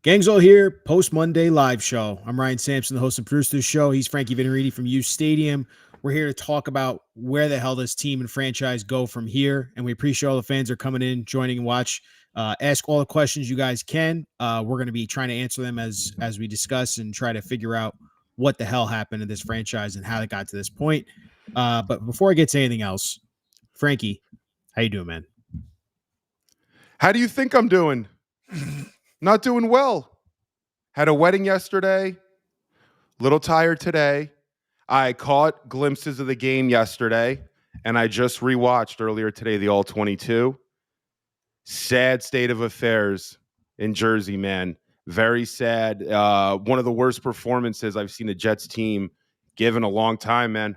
Gang's all here, post-Monday live show. I'm Ryan Sampson, the host and producer of the show. He's Frankie Vittorini from U Stadium. We're here to talk about where the hell this team and franchise go from here, and we appreciate all the fans that are coming in, joining, and watch. Ask all the questions you guys can. We're going to be trying to answer them as we discuss and try to figure out what the hell happened to this franchise and how it got to this point. But before I get to anything else, Frankie, how you doing, man? How do you think I'm doing? Not doing well. Had a wedding yesterday. Little tired today. I caught glimpses of the game yesterday, and I just rewatched earlier today the All-22. Sad state of affairs in Jersey, man. Very sad. One of the worst performances I've seen a Jets team give in a long time, man.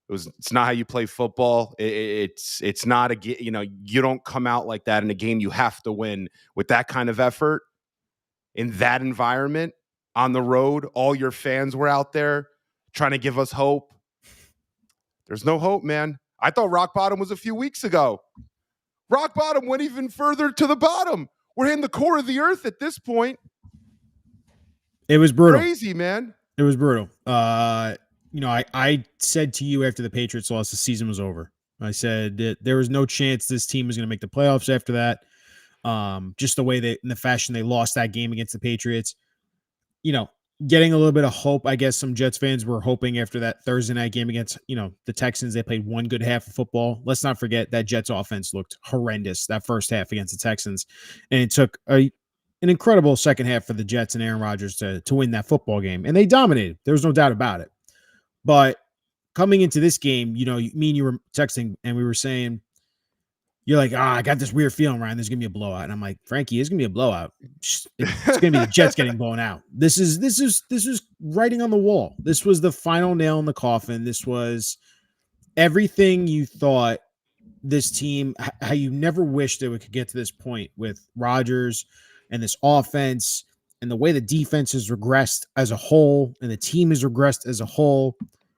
It's not how you play football. It's not you don't come out like that in a game you have to win with that kind of effort in that environment on the road. All your fans were out there trying to give us hope. There's no hope, man. I thought rock bottom was a few weeks ago. Rock bottom went even further to the bottom. We're in the core of the earth at this point. It was brutal. Crazy, man. It was brutal. I said to you after the Patriots lost, the season was over. I said that there was no chance this team was going to make the playoffs after that. Just the way in the fashion they lost that game against the Patriots, getting a little bit of hope. I guess some Jets fans were hoping after that Thursday night game against, the Texans, they played one good half of football. Let's not forget that Jets offense looked horrendous that first half against the Texans. And it took an incredible second half for the Jets and Aaron Rodgers to win that football game. And they dominated. There was no doubt about it. But coming into this game, me and you were texting and we were saying, you're like, I got this weird feeling, Ryan, there's going to be a blowout. And I'm like, Frankie, it's going to be a blowout. It's going to be the Jets getting blown out. This is writing on the wall. This was the final nail in the coffin. This was everything you thought this team, how you never wished that we could get to this point with Rodgers and this offense and the way the defense has regressed as a whole and the team has regressed as a whole.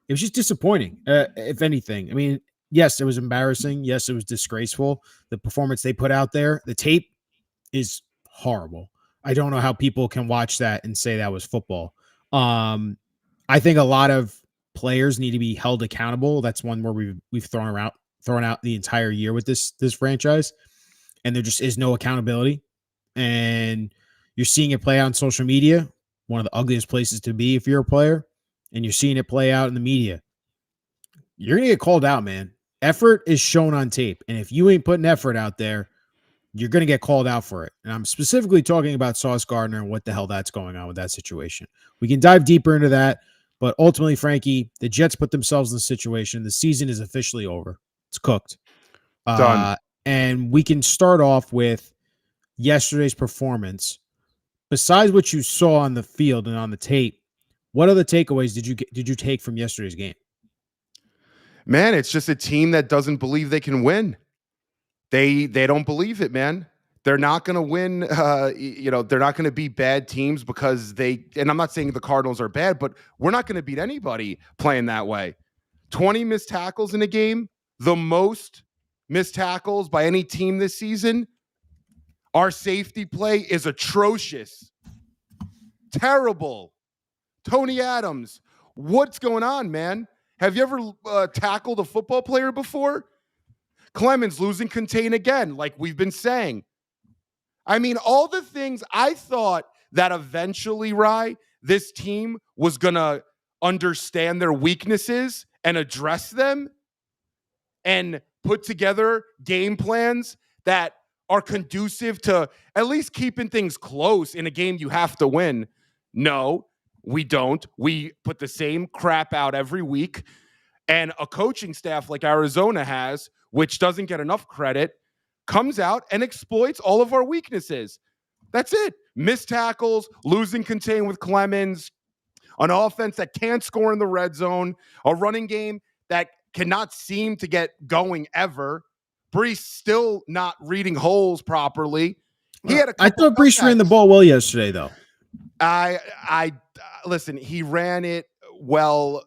It was just disappointing, if anything. I mean, yes, it was embarrassing. Yes, it was disgraceful. The performance they put out there, the tape is horrible. I don't know how people can watch that and say that was football. I think a lot of players need to be held accountable. That's one where we've thrown out the entire year with this franchise, and there just is no accountability. And you're seeing it play out on social media, one of the ugliest places to be if you're a player, and you're seeing it play out in the media. You're going to get called out, man. Effort is shown on tape. And if you ain't putting effort out there, you're going to get called out for it. And I'm specifically talking about Sauce Gardner and what the hell that's going on with that situation. We can dive deeper into that. But ultimately, Frankie, the Jets put themselves in the situation. The season is officially over. It's cooked. Done. And we can start off with yesterday's performance. Besides what you saw on the field and on the tape, what other takeaways did you take from yesterday's game? Man, it's just a team that doesn't believe they can win. They don't believe it, man. They're not going to win. They're not going to beat bad teams because and I'm not saying the Cardinals are bad, but we're not going to beat anybody playing that way. 20 missed tackles in a game, the most missed tackles by any team this season. Our safety play is atrocious. Terrible. Tony Adams, what's going on, man? Have you ever tackled a football player before? Clemens losing contain again, like we've been saying. I mean, all the things I thought that eventually, Rye, this team was going to understand their weaknesses and address them and put together game plans that are conducive to at least keeping things close in a game you have to win. No, we don't. We put the same crap out every week. And a coaching staff like Arizona has, which doesn't get enough credit, comes out and exploits all of our weaknesses. That's it. Missed tackles, losing contain with Clemens, an offense that can't score in the red zone, a running game that cannot seem to get going ever. Brees still not reading holes properly. I thought Brees ran the ball well yesterday, though. I listen, he ran it well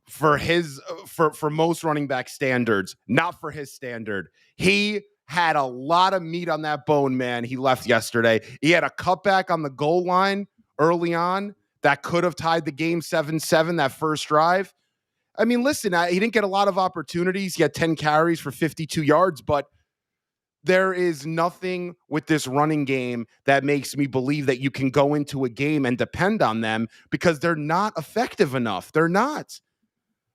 for his for most running back standards, not for his standard. He had a lot of meat on that bone, man. He left yesterday. He had a cutback on the goal line early on that could have tied the game 7-7, that first drive. I mean, listen, he didn't get a lot of opportunities. He had 10 carries for 52 yards, but there is nothing with this running game that makes me believe that you can go into a game and depend on them because they're not effective enough. They're not.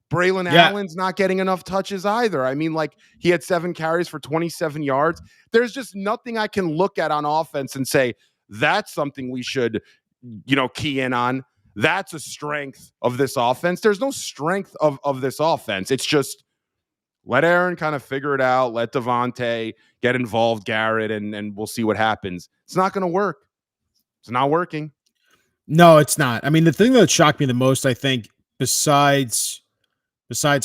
Braylon Allen's not getting enough touches either. I mean, like, he had 7 carries for 27 yards. There's just nothing I can look at on offense and say, that's something we should, key in on. That's a strength of this offense. There's no strength of this offense. It's just let Aaron kind of figure it out. Let Devontae get involved, Garrett, and we'll see what happens. It's not going to work. It's not working. No, it's not. I mean, the thing that shocked me the most, I think, besides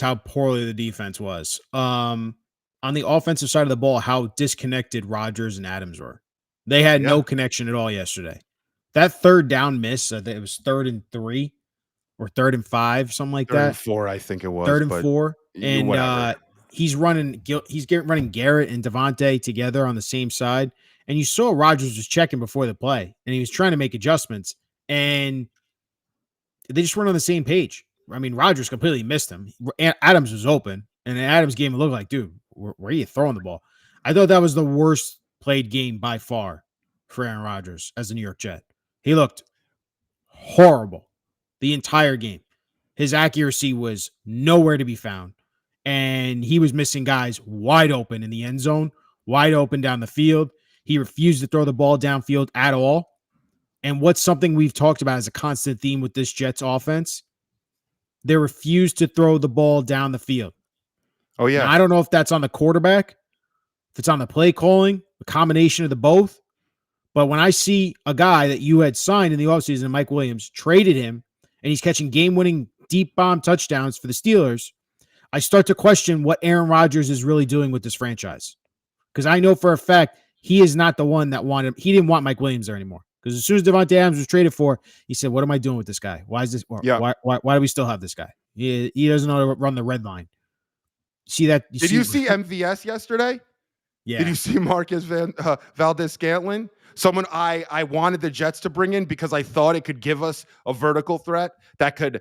how poorly the defense was, on the offensive side of the ball, how disconnected Rodgers and Adams were. They had no connection at all yesterday. That third down miss, I think it was 3rd and 3 or 3rd and 5, something like that. 3rd and 4, I think it was. 3rd and 4. And he's running Garrett and Devontae together on the same side. And you saw Rodgers was checking before the play, and he was trying to make adjustments, and they just weren't on the same page. I mean, Rodgers completely missed him. Adams was open, and Adams game looked like, dude, where are you throwing the ball? I thought that was the worst played game by far for Aaron Rodgers as a New York Jet. He looked horrible the entire game. His accuracy was nowhere to be found, and he was missing guys wide open in the end zone, wide open down the field. He refused to throw the ball downfield at all. And what's something we've talked about as a constant theme with this Jets offense? They refuse to throw the ball down the field. Oh, yeah. Now, I don't know if that's on the quarterback, if it's on the play calling, a combination of the both. But when I see a guy that you had signed in the offseason, Mike Williams, traded him, and he's catching game-winning deep bomb touchdowns for the Steelers, I start to question what Aaron Rodgers is really doing with this franchise. Because I know for a fact he is not the one that he didn't want Mike Williams there anymore. Because as soon as Davante Adams was traded for, he said, what am I doing with this guy? Why is this? Why do we still have this guy? He doesn't know how to run the red line. See that? Did you see MVS yesterday? Yeah. Did you see Marquez Valdez-Scantling? Someone I wanted the Jets to bring in because I thought it could give us a vertical threat that could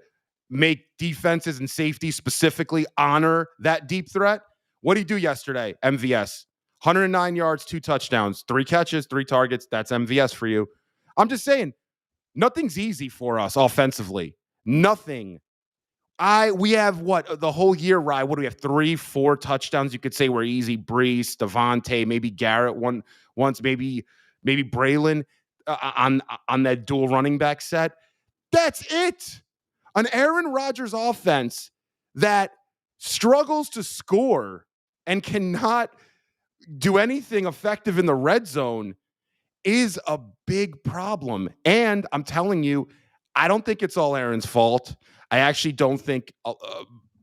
make defenses and safety specifically honor that deep threat. What did he do yesterday? MVS. 109 yards, 2 touchdowns, 3 catches, 3 targets. That's MVS for you. I'm just saying, nothing's easy for us offensively. Nothing. We have the whole year, Rye? What do we have? 3-4 touchdowns you could say were easy. Brees, Devontae, maybe Garrett once, maybe Braylon on that dual running back set. That's it. An Aaron Rodgers offense that struggles to score and cannot do anything effective in the red zone is a big problem. And I'm telling you, I don't think it's all Aaron's fault. I actually don't think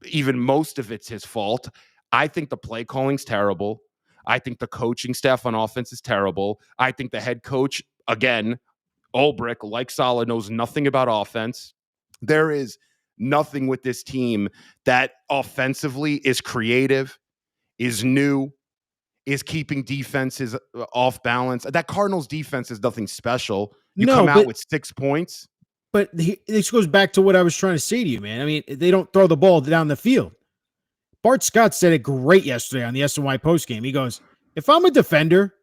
even most of it's his fault. I think the play calling's terrible. I think the coaching staff on offense is terrible. I think the head coach, again, Ulbrich, like Saleh, knows nothing about offense. There is nothing with this team that offensively is creative, is new, is keeping defenses off balance. That Cardinals defense is nothing special. You come out with 6 points. But this goes back to what I was trying to say to you, man. I mean, they don't throw the ball down the field. Bart Scott said it great yesterday on the SNY postgame. He goes, if I'm a defender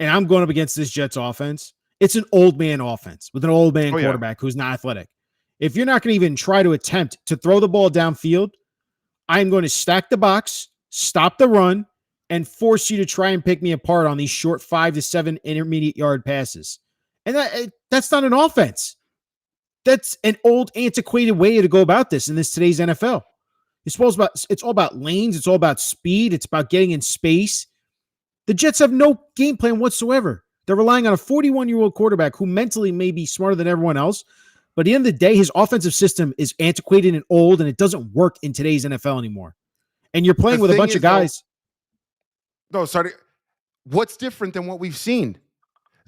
and I'm going up against this Jets offense, it's an old man offense with an old man quarterback who's not athletic. If you're not going to even try to attempt to throw the ball downfield, I'm going to stack the box, stop the run, and force you to try and pick me apart on these short 5 to 7 intermediate yard passes. And that's not an offense. That's an old, antiquated way to go about this in today's NFL. It's all about lanes. It's all about speed. It's about getting in space. The Jets have no game plan whatsoever. They're relying on a 41-year-old quarterback who mentally may be smarter than everyone else. But at the end of the day, his offensive system is antiquated and old, and it doesn't work in today's NFL anymore. And you're playing with a bunch of guys. What's different than what we've seen?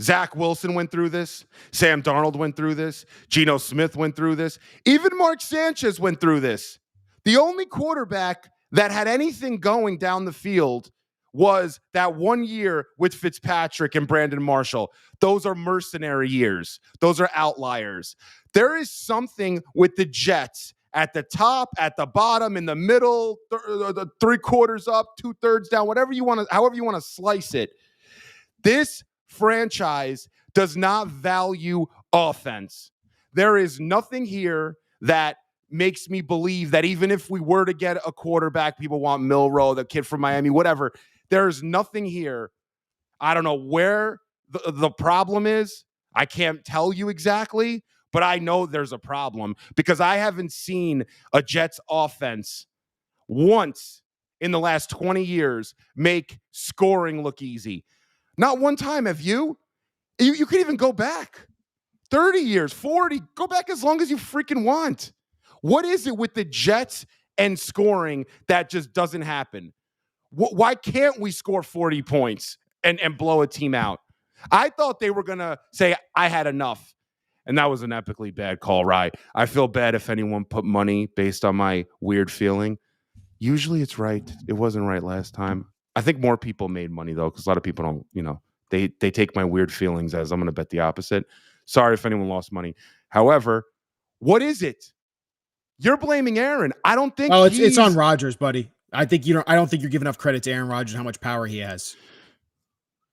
Zach Wilson went through this. Sam Darnold went through this. Geno Smith went through this. Even Mark Sanchez went through this. The only quarterback that had anything going down the field was that 1 year with Fitzpatrick and Brandon Marshall. Those are mercenary years. Those are outliers. There is something with the Jets at the top, at the bottom, in the middle, the 3/4 up, 2/3 down, however you want to slice it. This franchise does not value offense. There is nothing here that makes me believe that even if we were to get a quarterback, people want Milroe, the kid from Miami, whatever. There's nothing here. I don't know where the problem is. I can't tell you exactly, but I know there's a problem because I haven't seen a Jets offense once in the last 20 years make scoring look easy. Not one time have you. You could even go back 30 years, 40, go back as long as you freaking want. What is it with the Jets and scoring that just doesn't happen? Why can't we score 40 points and blow a team out? I thought they were going to say, I had enough. And that was an epically bad call, right? I feel bad if anyone put money based on my weird feeling. Usually it's right. It wasn't right last time. I think more people made money, though, because a lot of people don't, they take my weird feelings as I'm going to bet the opposite. Sorry if anyone lost money. However, what is it? You're blaming Aaron. I don't think it's on Rodgers, buddy. I don't think you're giving enough credit to Aaron Rodgers and how much power he has.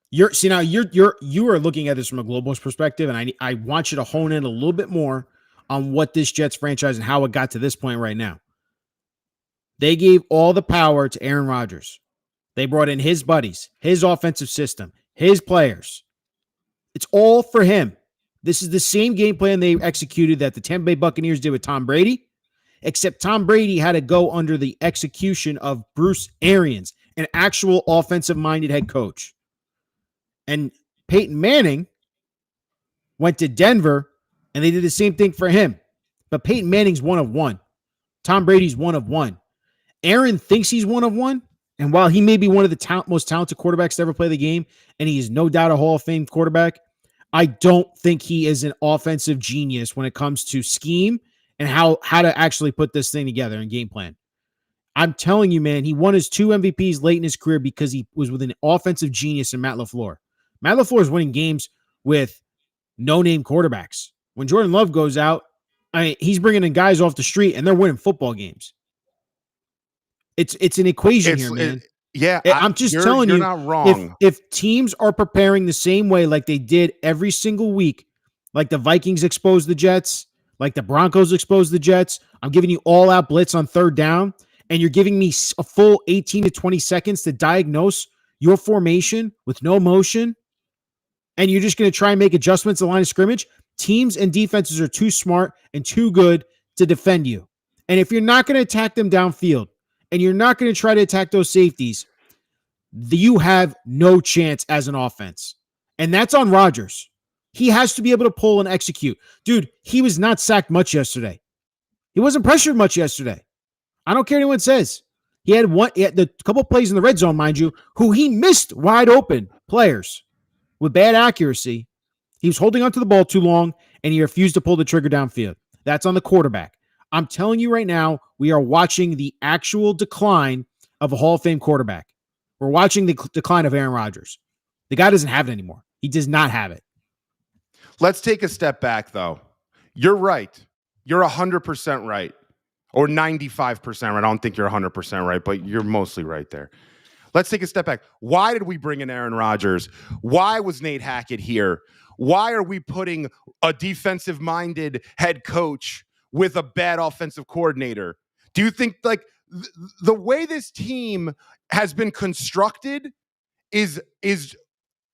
You are looking at this from a globalist perspective, and I want you to hone in a little bit more on what this Jets franchise and how it got to this point right now. They gave all the power to Aaron Rodgers. They brought in his buddies, his offensive system, his players. It's all for him. This is the same game plan they executed that the Tampa Bay Buccaneers did with Tom Brady, except Tom Brady had to go under the execution of Bruce Arians, an actual offensive-minded head coach. And Peyton Manning went to Denver, and they did the same thing for him. But Peyton Manning's one of one. Tom Brady's one of one. Aaron thinks he's one of one, and while he may be one of the most talented quarterbacks to ever play the game, and he is no doubt a Hall of Fame quarterback, I don't think he is an offensive genius when it comes to scheme and how to actually put this thing together and game plan. I'm telling you, man, he won his 2 MVPs late in his career because he was with an offensive genius in Matt LaFleur. Matt LaFleur is winning games with no-name quarterbacks. When Jordan Love goes out, he's bringing in guys off the street, and they're winning football games. It's an equation here, man. I'm just telling you, not wrong. If teams are preparing the same way like they did every single week, like the Vikings exposed the Jets, like the Broncos exposed the Jets, I'm giving you all-out blitz on third down, and you're giving me a full 18 to 20 seconds to diagnose your formation with no motion, and you're just going to try and make adjustments at the line of scrimmage, teams and defenses are too smart and too good to defend you. And if you're not going to attack them downfield, and you're not going to try to attack those safeties, you have no chance as an offense. And that's on Rodgers. He has to be able to pull and execute. Dude, he was not sacked much yesterday. He wasn't pressured much yesterday. I don't care what anyone says. He had the couple plays in the red zone, mind you, who he missed wide open players with bad accuracy. He was holding onto the ball too long, and he refused to pull the trigger downfield. That's on the quarterback. I'm telling you right now, we are watching the actual decline of a Hall of Fame quarterback. We're watching the decline of Aaron Rodgers. The guy doesn't have it anymore. He does not have it. Let's take a step back, though. You're right. You're 100% right. Or 95% right. I don't think you're 100% right, but you're mostly right there. Let's take a step back. Why did we bring in Aaron Rodgers? Why was Nate Hackett here? Why are we putting a defensive-minded head coach with a bad offensive coordinator? Do you think the way this team has been constructed is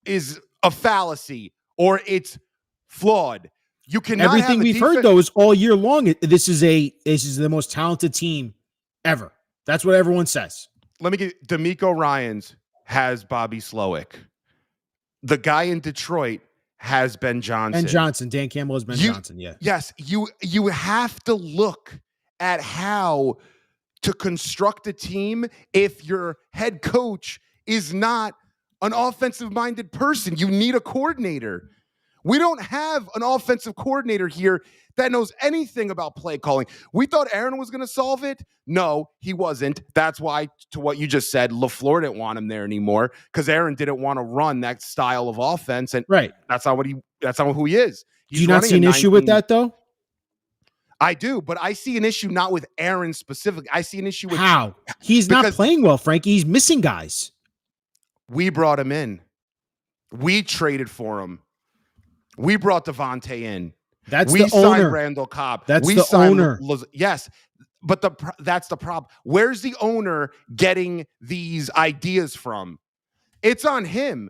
a fallacy or it's flawed? You cannot. Everything we've heard though is all year long. This is the most talented team ever. That's what everyone says. Let me get D'Amico Ryans has Bobby Slowick. The guy in Detroit has Ben Johnson. Dan Campbell has Ben Johnson. Yeah. Yes. You have to look at how to construct a team if your head coach is not an offensive-minded person. You need a coordinator. We don't have an offensive coordinator here that knows anything about play calling. We thought Aaron was going to solve it. No, he wasn't. That's why, to what you just said, LaFleur didn't want him there anymore because Aaron didn't want to run that style of offense, and Right. that's not who he is. Do you not see an issue with that though? I do, but I see an issue not with Aaron specifically. I see an issue with how he's not playing well, Frankie. He's missing guys. We brought him in. We traded for him. We brought Devontae in. We signed Randall Cobb. That's the owner. Yes, but that's the problem. Where's the owner getting these ideas from? It's on him.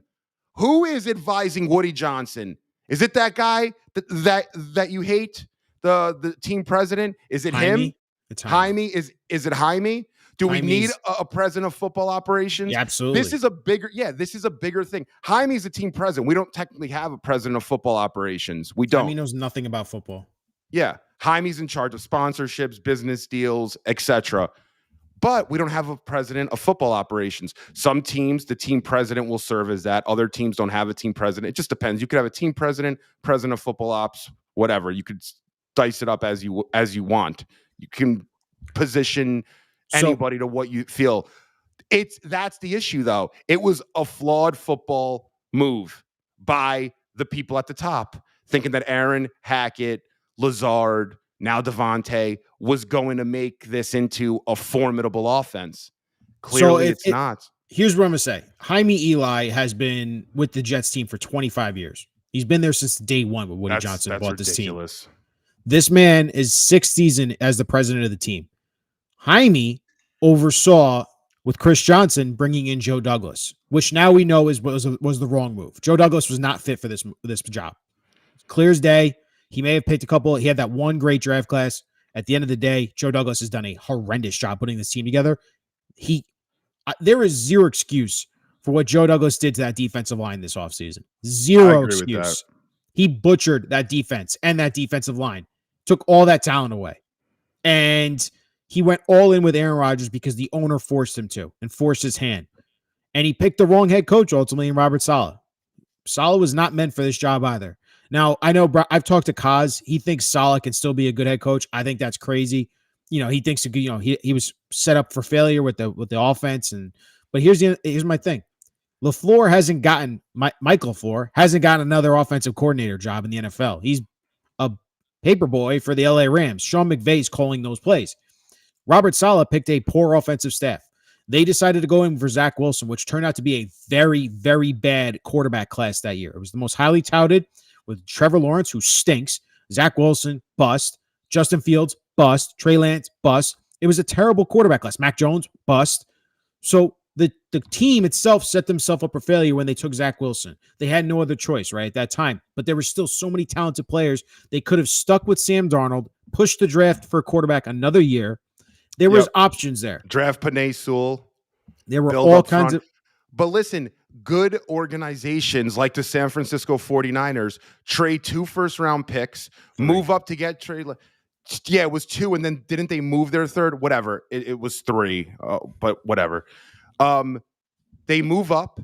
Who is advising Woody Johnson? Is it that guy that you hate? The team president? Is it him? It's Jaime. Is it Jaime? Do we need a president of football operations? Yeah, absolutely. This is a bigger thing. Jaime's a team president. We don't technically have a president of football operations. We don't. Jaime knows nothing about football. Yeah. Jaime's in charge of sponsorships, business deals, etc. But we don't have a president of football operations. Some teams, the team president will serve as that. Other teams don't have a team president. It just depends. You could have a team president, president of football ops, whatever. You could dice it up as you want. You can position anybody to what you feel. That's the issue, though. It was a flawed football move by the people at the top, thinking that Aaron, Hackett, Lazard, now Devontae was going to make this into a formidable offense. Clearly, it's not. Here's what I'm going to say. Jaime Eli has been with the Jets team for 25 years. He's been there since day one with Woody Johnson bought this team. This man is sixth season as the president of the team. Jaime oversaw with Chris Johnson bringing in Joe Douglas, which now we know was the wrong move. Joe Douglas was not fit for this job. Clear as day. He may have picked a couple. He had that one great draft class. At the end of the day, Joe Douglas has done a horrendous job putting this team together. There is zero excuse for what Joe Douglas did to that defensive line this offseason. Zero excuse. He butchered that defense and that defensive line. Took all that talent away. And he went all in with Aaron Rodgers because the owner forced him to and forced his hand. And he picked the wrong head coach ultimately in Robert Saleh. Saleh was not meant for this job either. Now, I know I've talked to Kaz. He thinks Saleh can still be a good head coach. I think that's crazy. He thinks he was set up for failure with the offense. But here's my thing. LaFleur hasn't gotten Michael LaFleur hasn't gotten another offensive coordinator job in the NFL. He's a paper boy for the LA Rams. Sean McVay's calling those plays. Robert Saleh picked a poor offensive staff. They decided to go in for Zach Wilson, which turned out to be a very, very bad quarterback class that year. It was the most highly touted with Trevor Lawrence, who stinks, Zach Wilson, bust, Justin Fields, bust, Trey Lance, bust. It was a terrible quarterback class. Mac Jones, bust. So the team itself set themselves up for failure when they took Zach Wilson. They had no other choice, right, at that time. But there were still so many talented players. They could have stuck with Sam Darnold, pushed the draft for a quarterback another year. There was options there. Draft Penei Sewell. There were all kinds of... But listen, good organizations like the San Francisco 49ers trade 2 first-round picks, move up to get trade... Yeah, it was 2, and then didn't they move their third? Whatever. It was 3, but whatever. They move up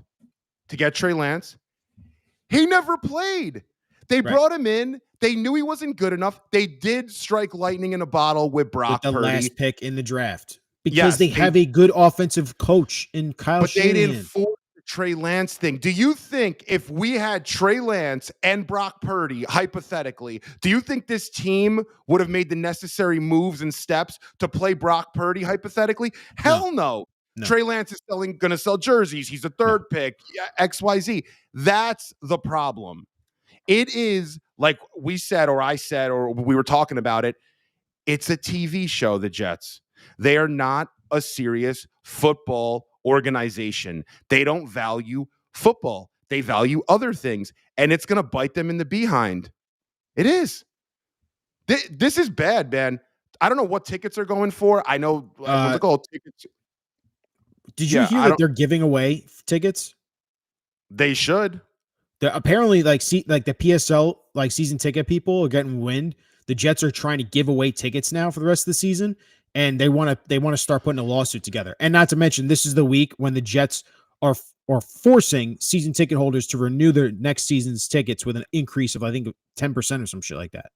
to get Trey Lance. He never played. They brought him in. They knew he wasn't good enough. They did strike lightning in a bottle with Brock Purdy. The last pick in the draft. Because they have a good offensive coach in Kyle Shanahan. But they didn't force the Trey Lance thing. Do you think if we had Trey Lance and Brock Purdy, hypothetically, do you think this team would have made the necessary moves and steps to play Brock Purdy, hypothetically? Hell no. Trey Lance is going to sell jerseys. He's a third pick, XYZ. That's the problem. It is, like we said, or I said, or we were talking about it, it's a TV show, the Jets. They are not a serious football organization. They don't value football. They value other things, and it's going to bite them in the behind. It is. This is bad, man. I don't know what tickets are going for. I know what's it called? Tickets. Did you hear that they're giving away tickets? They should. Apparently, like the PSL, like season ticket people are getting wind. The Jets are trying to give away tickets now for the rest of the season, and they want to start putting a lawsuit together. And not to mention, this is the week when the Jets are or forcing season ticket holders to renew their next season's tickets with an increase of, I think, 10% or some shit like that.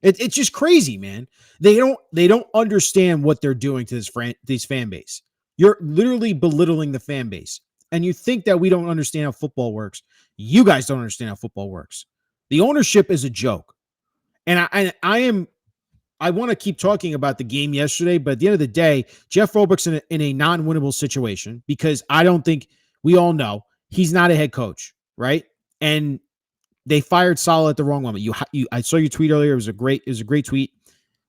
It's just crazy, man. They don't understand what they're doing to this fan base. You're literally belittling the fan base. And you think that we don't understand how football works. You guys don't understand how football works. The ownership is a joke. And I want to keep talking about the game yesterday, but at the end of the day, Jeff Robrick's in a non-winnable situation because I don't think, we all know he's not a head coach, right? And they fired Saleh at the wrong moment. I saw your tweet earlier. It was a great tweet.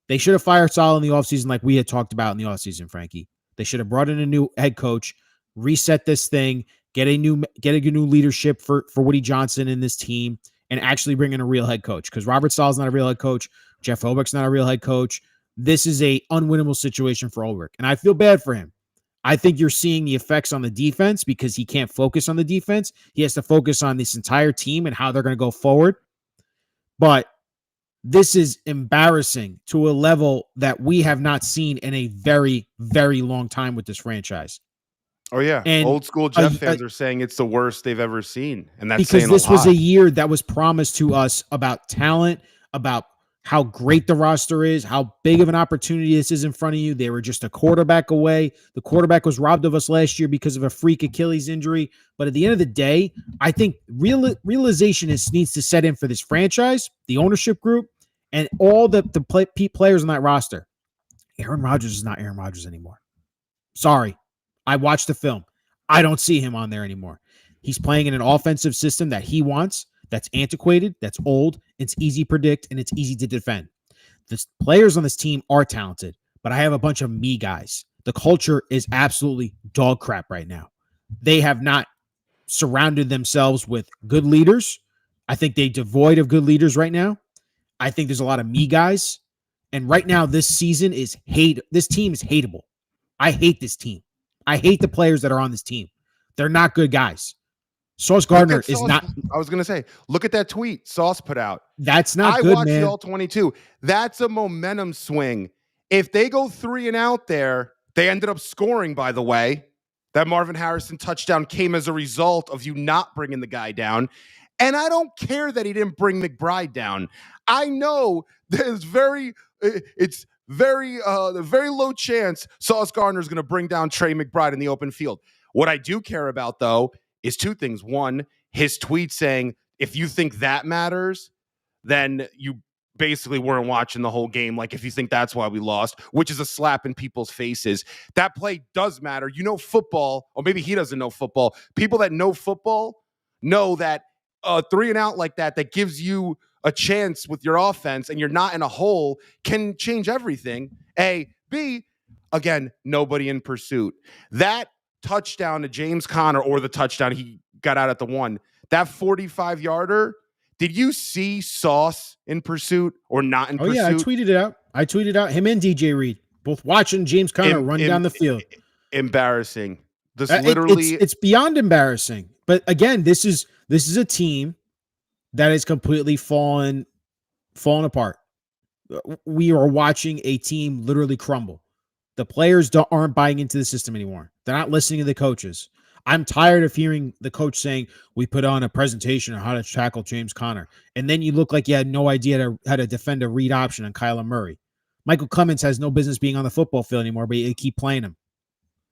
They should have fired Saleh in the offseason like we had talked about in the offseason, Frankie. They should have brought in a new head coach, reset this thing, get a new leadership for Woody Johnson in this team, and actually bring in a real head coach. Because Robert Saleh's not a real head coach. Jeff Ulbricht's not a real head coach. This is a unwinnable situation for Ulbrich. And I feel bad for him. I think you're seeing the effects on the defense because he can't focus on the defense. He has to focus on this entire team and how they're going to go forward. But this is embarrassing to a level that we have not seen in a very, very long time with this franchise. Oh, yeah. And old school Jeff fans are saying it's the worst they've ever seen. And that's because this was a year that was promised to us about talent, about how great the roster is, how big of an opportunity this is in front of you. They were just a quarterback away. The quarterback was robbed of us last year because of a freak Achilles injury. But at the end of the day, I think realization needs to set in for this franchise, the ownership group, and all the players on that roster. Aaron Rodgers is not Aaron Rodgers anymore. Sorry. I watched the film. I don't see him on there anymore. He's playing in an offensive system that he wants. That's antiquated, that's old, it's easy to predict, and it's easy to defend. The players on this team are talented, but I have a bunch of me guys. The culture is absolutely dog crap right now. They have not surrounded themselves with good leaders. I think they're devoid of good leaders right now. I think there's a lot of me guys. And right now, this season is hate. This team is hateable. I hate this team. I hate the players that are on this team. They're not good guys. Sauce Gardner is not. I was going to say, look at that tweet Sauce put out. That's not good, man. I watched the All-22. That's a momentum swing. If they go 3-and-out there, they ended up scoring, by the way. That Marvin Harrison touchdown came as a result of you not bringing the guy down. And I don't care that he didn't bring McBride down. I know there's very low chance Sauce Gardner is going to bring down Trey McBride in the open field. What I do care about, though, is two things. One, his tweet saying, if you think that matters, then you basically weren't watching the whole game. Like, if you think that's why we lost, which is a slap in people's faces. That play does matter. You know football, or maybe he doesn't know football. People that know football know that 3-and-out like that gives you a chance with your offense and you're not in a hole can change everything. A. B, again, nobody in pursuit. That touchdown to James Conner, or the touchdown he got out at the one, that 45-yarder, did you see Sauce in pursuit or not in pursuit? Yeah, I tweeted it out. Him and DJ Reed both watching James Conner run down the field. Embarrassing. This literally, it's beyond embarrassing. But again, this is a team that is completely fallen apart. We are watching a team literally crumble. The players aren't buying into the system anymore. They're not listening to the coaches. I'm tired of hearing the coach saying, we put on a presentation on how to tackle James Conner. And then you look like you had no idea how to defend a read option on Kyler Murray. Michael Clemens has no business being on the football field anymore, but you keep playing him.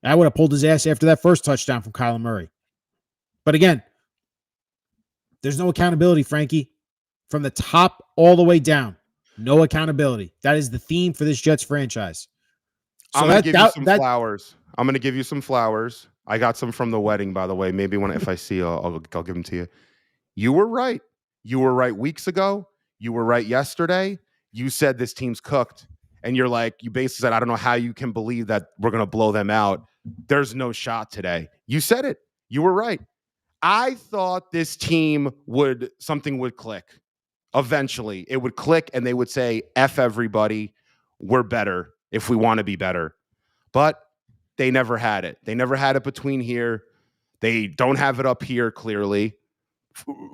I would have pulled his ass after that first touchdown from Kyler Murray. But again, there's no accountability, Frankie. From the top all the way down, no accountability. That is the theme for this Jets franchise. So I'm going to give you some flowers. I'm going to give you some flowers. I got some from the wedding, by the way. Maybe if I see, I'll give them to you. You were right. You were right weeks ago. You were right yesterday. You said this team's cooked. And you basically said, I don't know how you can believe that we're going to blow them out. There's no shot today. You said it. You were right. I thought this team something would click. Eventually, it would click and they would say, F everybody. We're better if we want to be better. But they never had it. They never had it between here. They don't have it up here, clearly.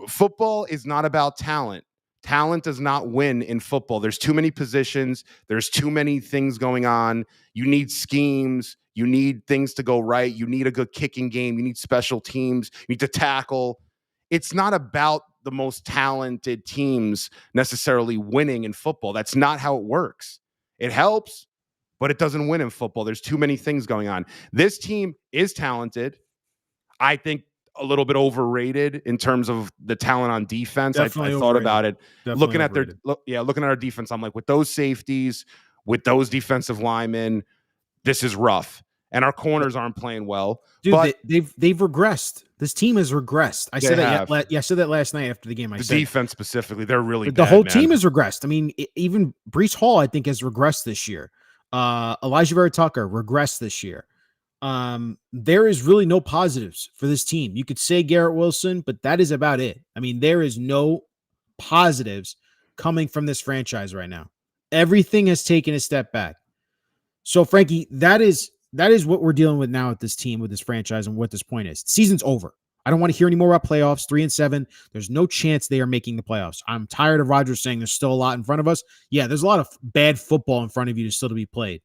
Football is not about talent. Talent does not win in football. There's too many positions. There's too many things going on. You need schemes. You need things to go right. You need a good kicking game. You need special teams. You need to tackle. It's not about the most talented teams necessarily winning in football. That's not how it works. It helps, but it doesn't win in football. There's too many things going on. This team is talented. I think a little bit overrated in terms of the talent on defense. I thought about it. Looking at our defense, I'm like, with those safeties, with those defensive linemen, this is rough. And our corners aren't playing well. Dude, but they've regressed. This team has regressed. I said that last night after the game. The defense specifically, they're really bad. The whole team has regressed. I mean, even Breece Hall, I think, has regressed this year. Elijah Vera Tucker regressed this year. There is really no positives for this team. You could say Garrett Wilson, but that is about it. I mean, there is no positives coming from this franchise right now. Everything has taken a step back. So, Frankie, that is what we're dealing with now with this team, with this franchise, and what this point is. The season's over. I don't want to hear any more about playoffs. 3-7. There's no chance they are making the playoffs. I'm tired of Rodgers saying there's still a lot in front of us. Yeah, there's a lot of bad football in front of you to be played.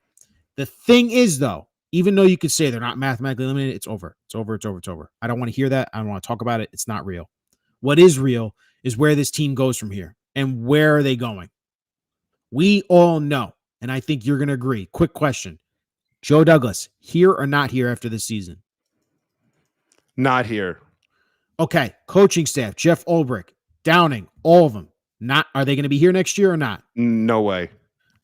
The thing is, though, even though you could say they're not mathematically eliminated, it's over. It's over. It's over. It's over. I don't want to hear that. I don't want to talk about it. It's not real. What is real is where this team goes from here and where are they going. We all know, and I think you're going to agree. Quick question. Joe Douglas, here or not here after this season? Not here. Okay. Coaching staff, Jeff Ulbrich, Downing, all of them. Not. Are they going to be here next year or not? No way.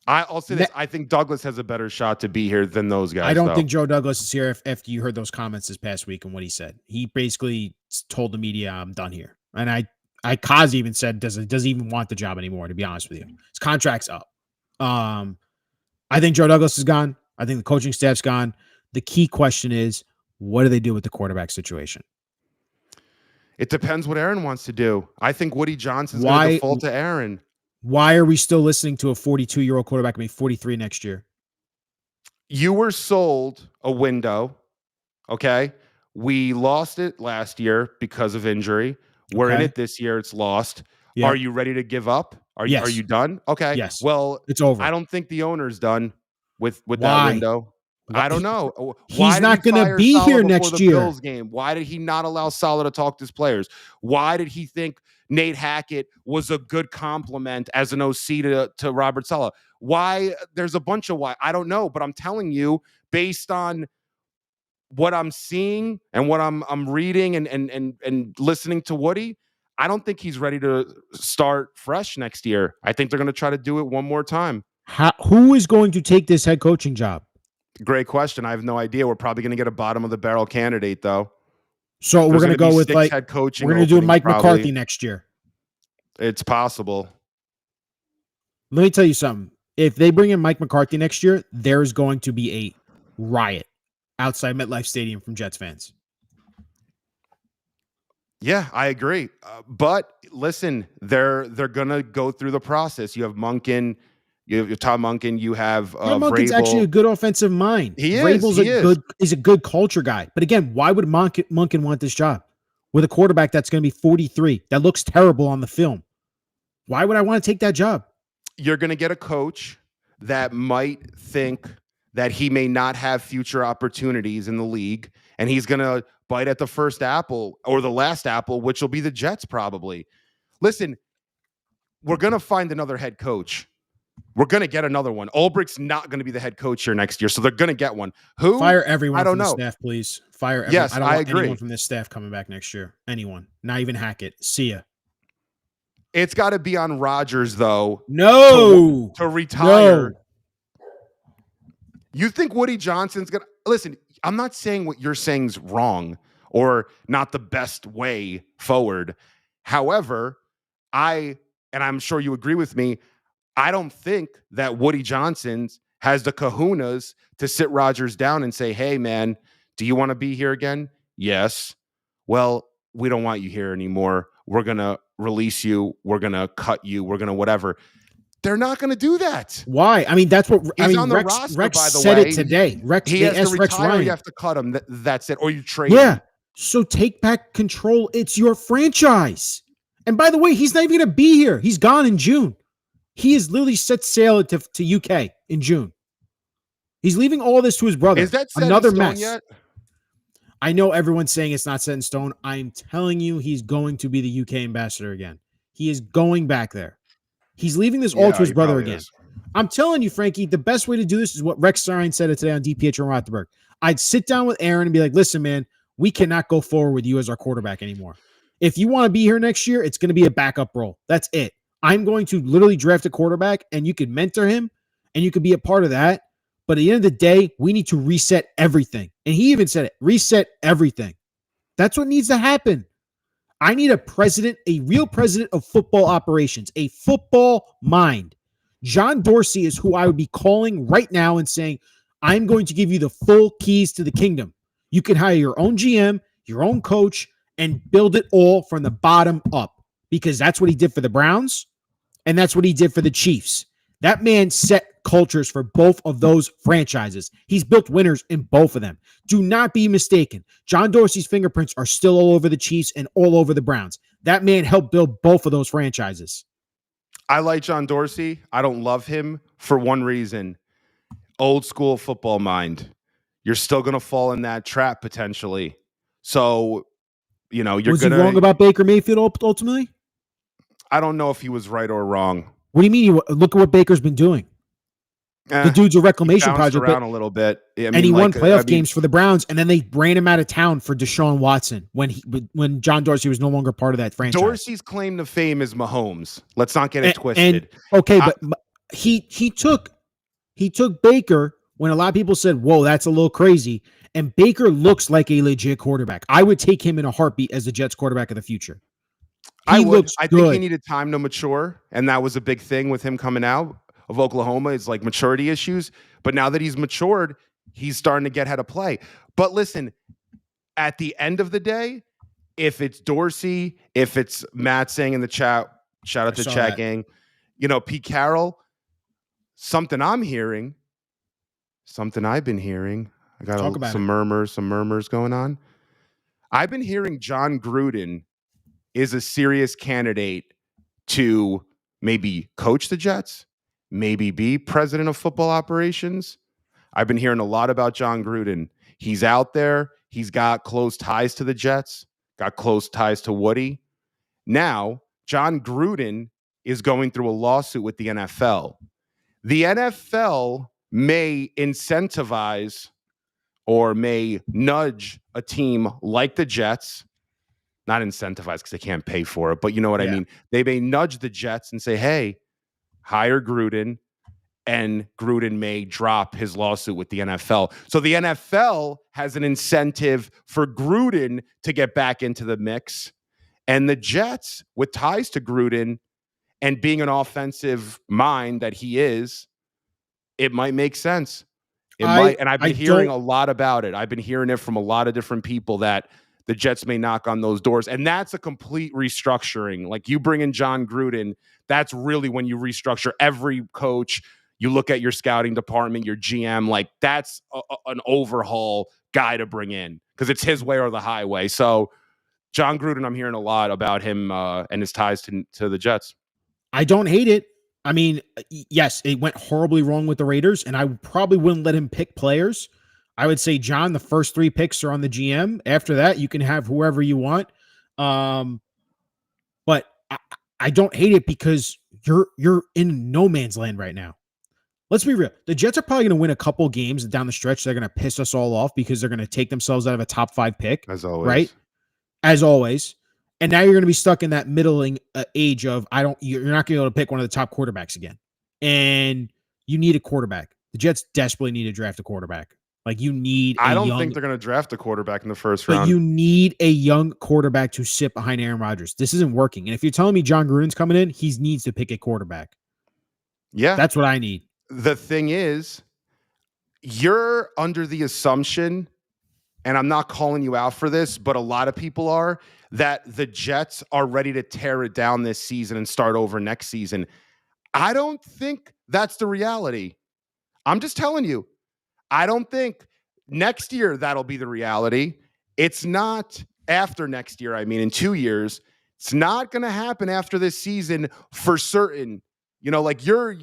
I'll say this. I think Douglas has a better shot to be here than those guys. I don't think Joe Douglas is here after you heard those comments this past week and what he said. He basically told the media, I'm done here. And Kazi even said doesn't even want the job anymore, to be honest with you. His contract's up. I think Joe Douglas is gone. I think the coaching staff's gone. The key question is, what do they do with the quarterback situation? It depends what Aaron wants to do. I think Woody Johnson's going to default to Aaron. Why are we still listening to a 42-year-old quarterback be 43 next year? You were sold a window, okay? We lost it last year because of injury. We're in it this year. It's lost. Yep. Are you ready to give up? Are you done? Okay. Yes. Well, it's over. I don't think the owner's done with that window. I don't know. He's not going to be here next year. Bills game. Why did he not allow Saleh to talk to his players? Why did he think Nate Hackett was a good compliment as an OC to Robert Saleh? Why? There's a bunch of why. I don't know, but I'm telling you, based on what I'm seeing and what I'm reading and listening to Woody, I don't think he's ready to start fresh next year. I think they're going to try to do it one more time. Who is going to take this head coaching job? Great question. I have no idea. We're probably going to get a bottom of the barrel candidate, though. So we're going to go with head coaching. We're going to do Mike McCarthy next year. It's possible. Let me tell you something. If they bring in Mike McCarthy next year, there's going to be a riot outside MetLife Stadium from Jets fans. Yeah, I agree. But listen, they're going to go through the process. You have Monken. You have Tom Monken. You have Monken's actually a good offensive mind. He is. Vrabel's he's a good culture guy. But again, why would Monken want this job with a quarterback that's going to be 43? That looks terrible on the film. Why would I want to take that job? You're going to get a coach that might think that he may not have future opportunities in the league, and he's going to bite at the first apple or the last apple, which will be the Jets probably. Listen, we're going to find another head coach. We're going to get another one. Ulbricht's not going to be the head coach here next year, so they're going to get one. Who? Fire everyone from the staff, please. Fire everyone. Yes, I don't want agree. Anyone from this staff coming back next year. Anyone. Not even Hackett. See ya. It's got to be on Rodgers, though. No. To retire. No. You think Woody Johnson's going to... Listen, I'm not saying what you're saying is wrong or not the best way forward. However, and I'm sure you agree with me, I don't think that Woody Johnson has the kahunas to sit Rodgers down and say, hey, man, do you want to be here again? Yes. Well, we don't want you here anymore. We're going to release you. We're going to cut you. We're going to whatever. They're not going to do that. Why? I mean, that's what on the Rex, roster, Rex by the said way. It today. He has to retire. You have to cut him. That's it. Or you trade him. So take back control. It's your franchise. And by the way, he's not even going to be here. He's gone in June. He is literally set sail to UK in June. He's leaving all this to his brother. Is that set Another in stone mess. yet? I know everyone's saying it's not set in stone. I'm telling you, he's going to be the UK ambassador again. He is going back there. He's leaving this all to his brother again. Is. I'm telling you, Frankie, the best way to do this is what Rex Stein said it today on DPH and Rothenberg. I'd sit down with Aaron and be like, listen, man, we cannot go forward with you as our quarterback anymore. If you want to be here next year, it's going to be a backup role. That's it. I'm going to literally draft a quarterback, and you could mentor him, and you could be a part of that. But at the end of the day, we need to reset everything. And he even said it, reset everything. That's what needs to happen. I need a president, a real president of football operations, a football mind. John Dorsey is who I would be calling right now and saying, I'm going to give you the full keys to the kingdom. You can hire your own GM, your own coach, and build it all from the bottom up, because that's what he did for the Browns, and that's what he did for the Chiefs. That man set cultures for both of those franchises. He's built winners in both of them. Do not be mistaken. John Dorsey's fingerprints are still all over the Chiefs and all over the Browns. That man helped build both of those franchises. I like John Dorsey. I don't love him for one reason. Old school football mind. You're still going to fall in that trap potentially. So, you're going to... Was he wrong about Baker Mayfield ultimately? I don't know if he was right or wrong. What do you mean? Look at what Baker's been doing. The dude's a reclamation project. Around a little bit. And he won playoff games for the Browns, and then they ran him out of town for Deshaun Watson when John Dorsey was no longer part of that franchise. Dorsey's claim to fame is Mahomes. Let's not get it twisted. But he took Baker when a lot of people said, whoa, that's a little crazy. And Baker looks like a legit quarterback. I would take him in a heartbeat as the Jets quarterback of the future. I think he needed time to mature, and that was a big thing with him coming out of Oklahoma. Is like maturity issues. But now that he's matured, he's starting to get how to play. But listen, at the end of the day, if it's Dorsey, if it's Matt saying in the chat, shout out to chat gang, Pete Carroll, something I've been hearing. I got some murmurs going on. I've been hearing John Gruden is a serious candidate to maybe coach the Jets, maybe be president of football operations. I've been hearing a lot about John Gruden. He's out there. He's got close ties to the Jets, got close ties to Woody. Now, John Gruden is going through a lawsuit with the NFL. The NFL may incentivize or may nudge a team like the Jets. Not incentivize because they can't pay for it, but you know what I mean? They may nudge the Jets and say, hey, hire Gruden, and Gruden may drop his lawsuit with the NFL. So the NFL has an incentive for Gruden to get back into the mix. And the Jets, with ties to Gruden and being an offensive mind that he is, it might make sense. It might. And I've been hearing a lot about it. I've been hearing it from a lot of different people that the Jets may knock on those doors. And that's a complete restructuring. Like, you bring in John Gruden, that's really when you restructure every coach. You look at your scouting department, your GM, like that's an overhaul guy to bring in because it's his way or the highway. So John Gruden, I'm hearing a lot about him and his ties to the Jets. I don't hate it. I mean, yes, it went horribly wrong with the Raiders, and I probably wouldn't let him pick players. I would say, John, the first 3 picks are on the GM. After that, you can have whoever you want. But I don't hate it because you're in no man's land right now. Let's be real. The Jets are probably going to win a couple games down the stretch. They're going to piss us all off because they're going to take themselves out of a top 5 pick. As always. Right? As always. And now you're going to be stuck in that middling age of you're not going to be able to pick one of the top quarterbacks again. And you need a quarterback. The Jets desperately need to draft a quarterback. Like, you need I don't think they're going to draft a quarterback in the first round. But you need a young quarterback to sit behind Aaron Rodgers. This isn't working. And if you're telling me John Gruden's coming in, he needs to pick a quarterback. Yeah. That's what I need. The thing is, you're under the assumption, and I'm not calling you out for this, but a lot of people are, that the Jets are ready to tear it down this season and start over next season. I don't think that's the reality. I'm just telling you. I don't think next year that'll be the reality. It's not after next year. I mean, in 2 years, it's not going to happen after this season for certain. Like, you're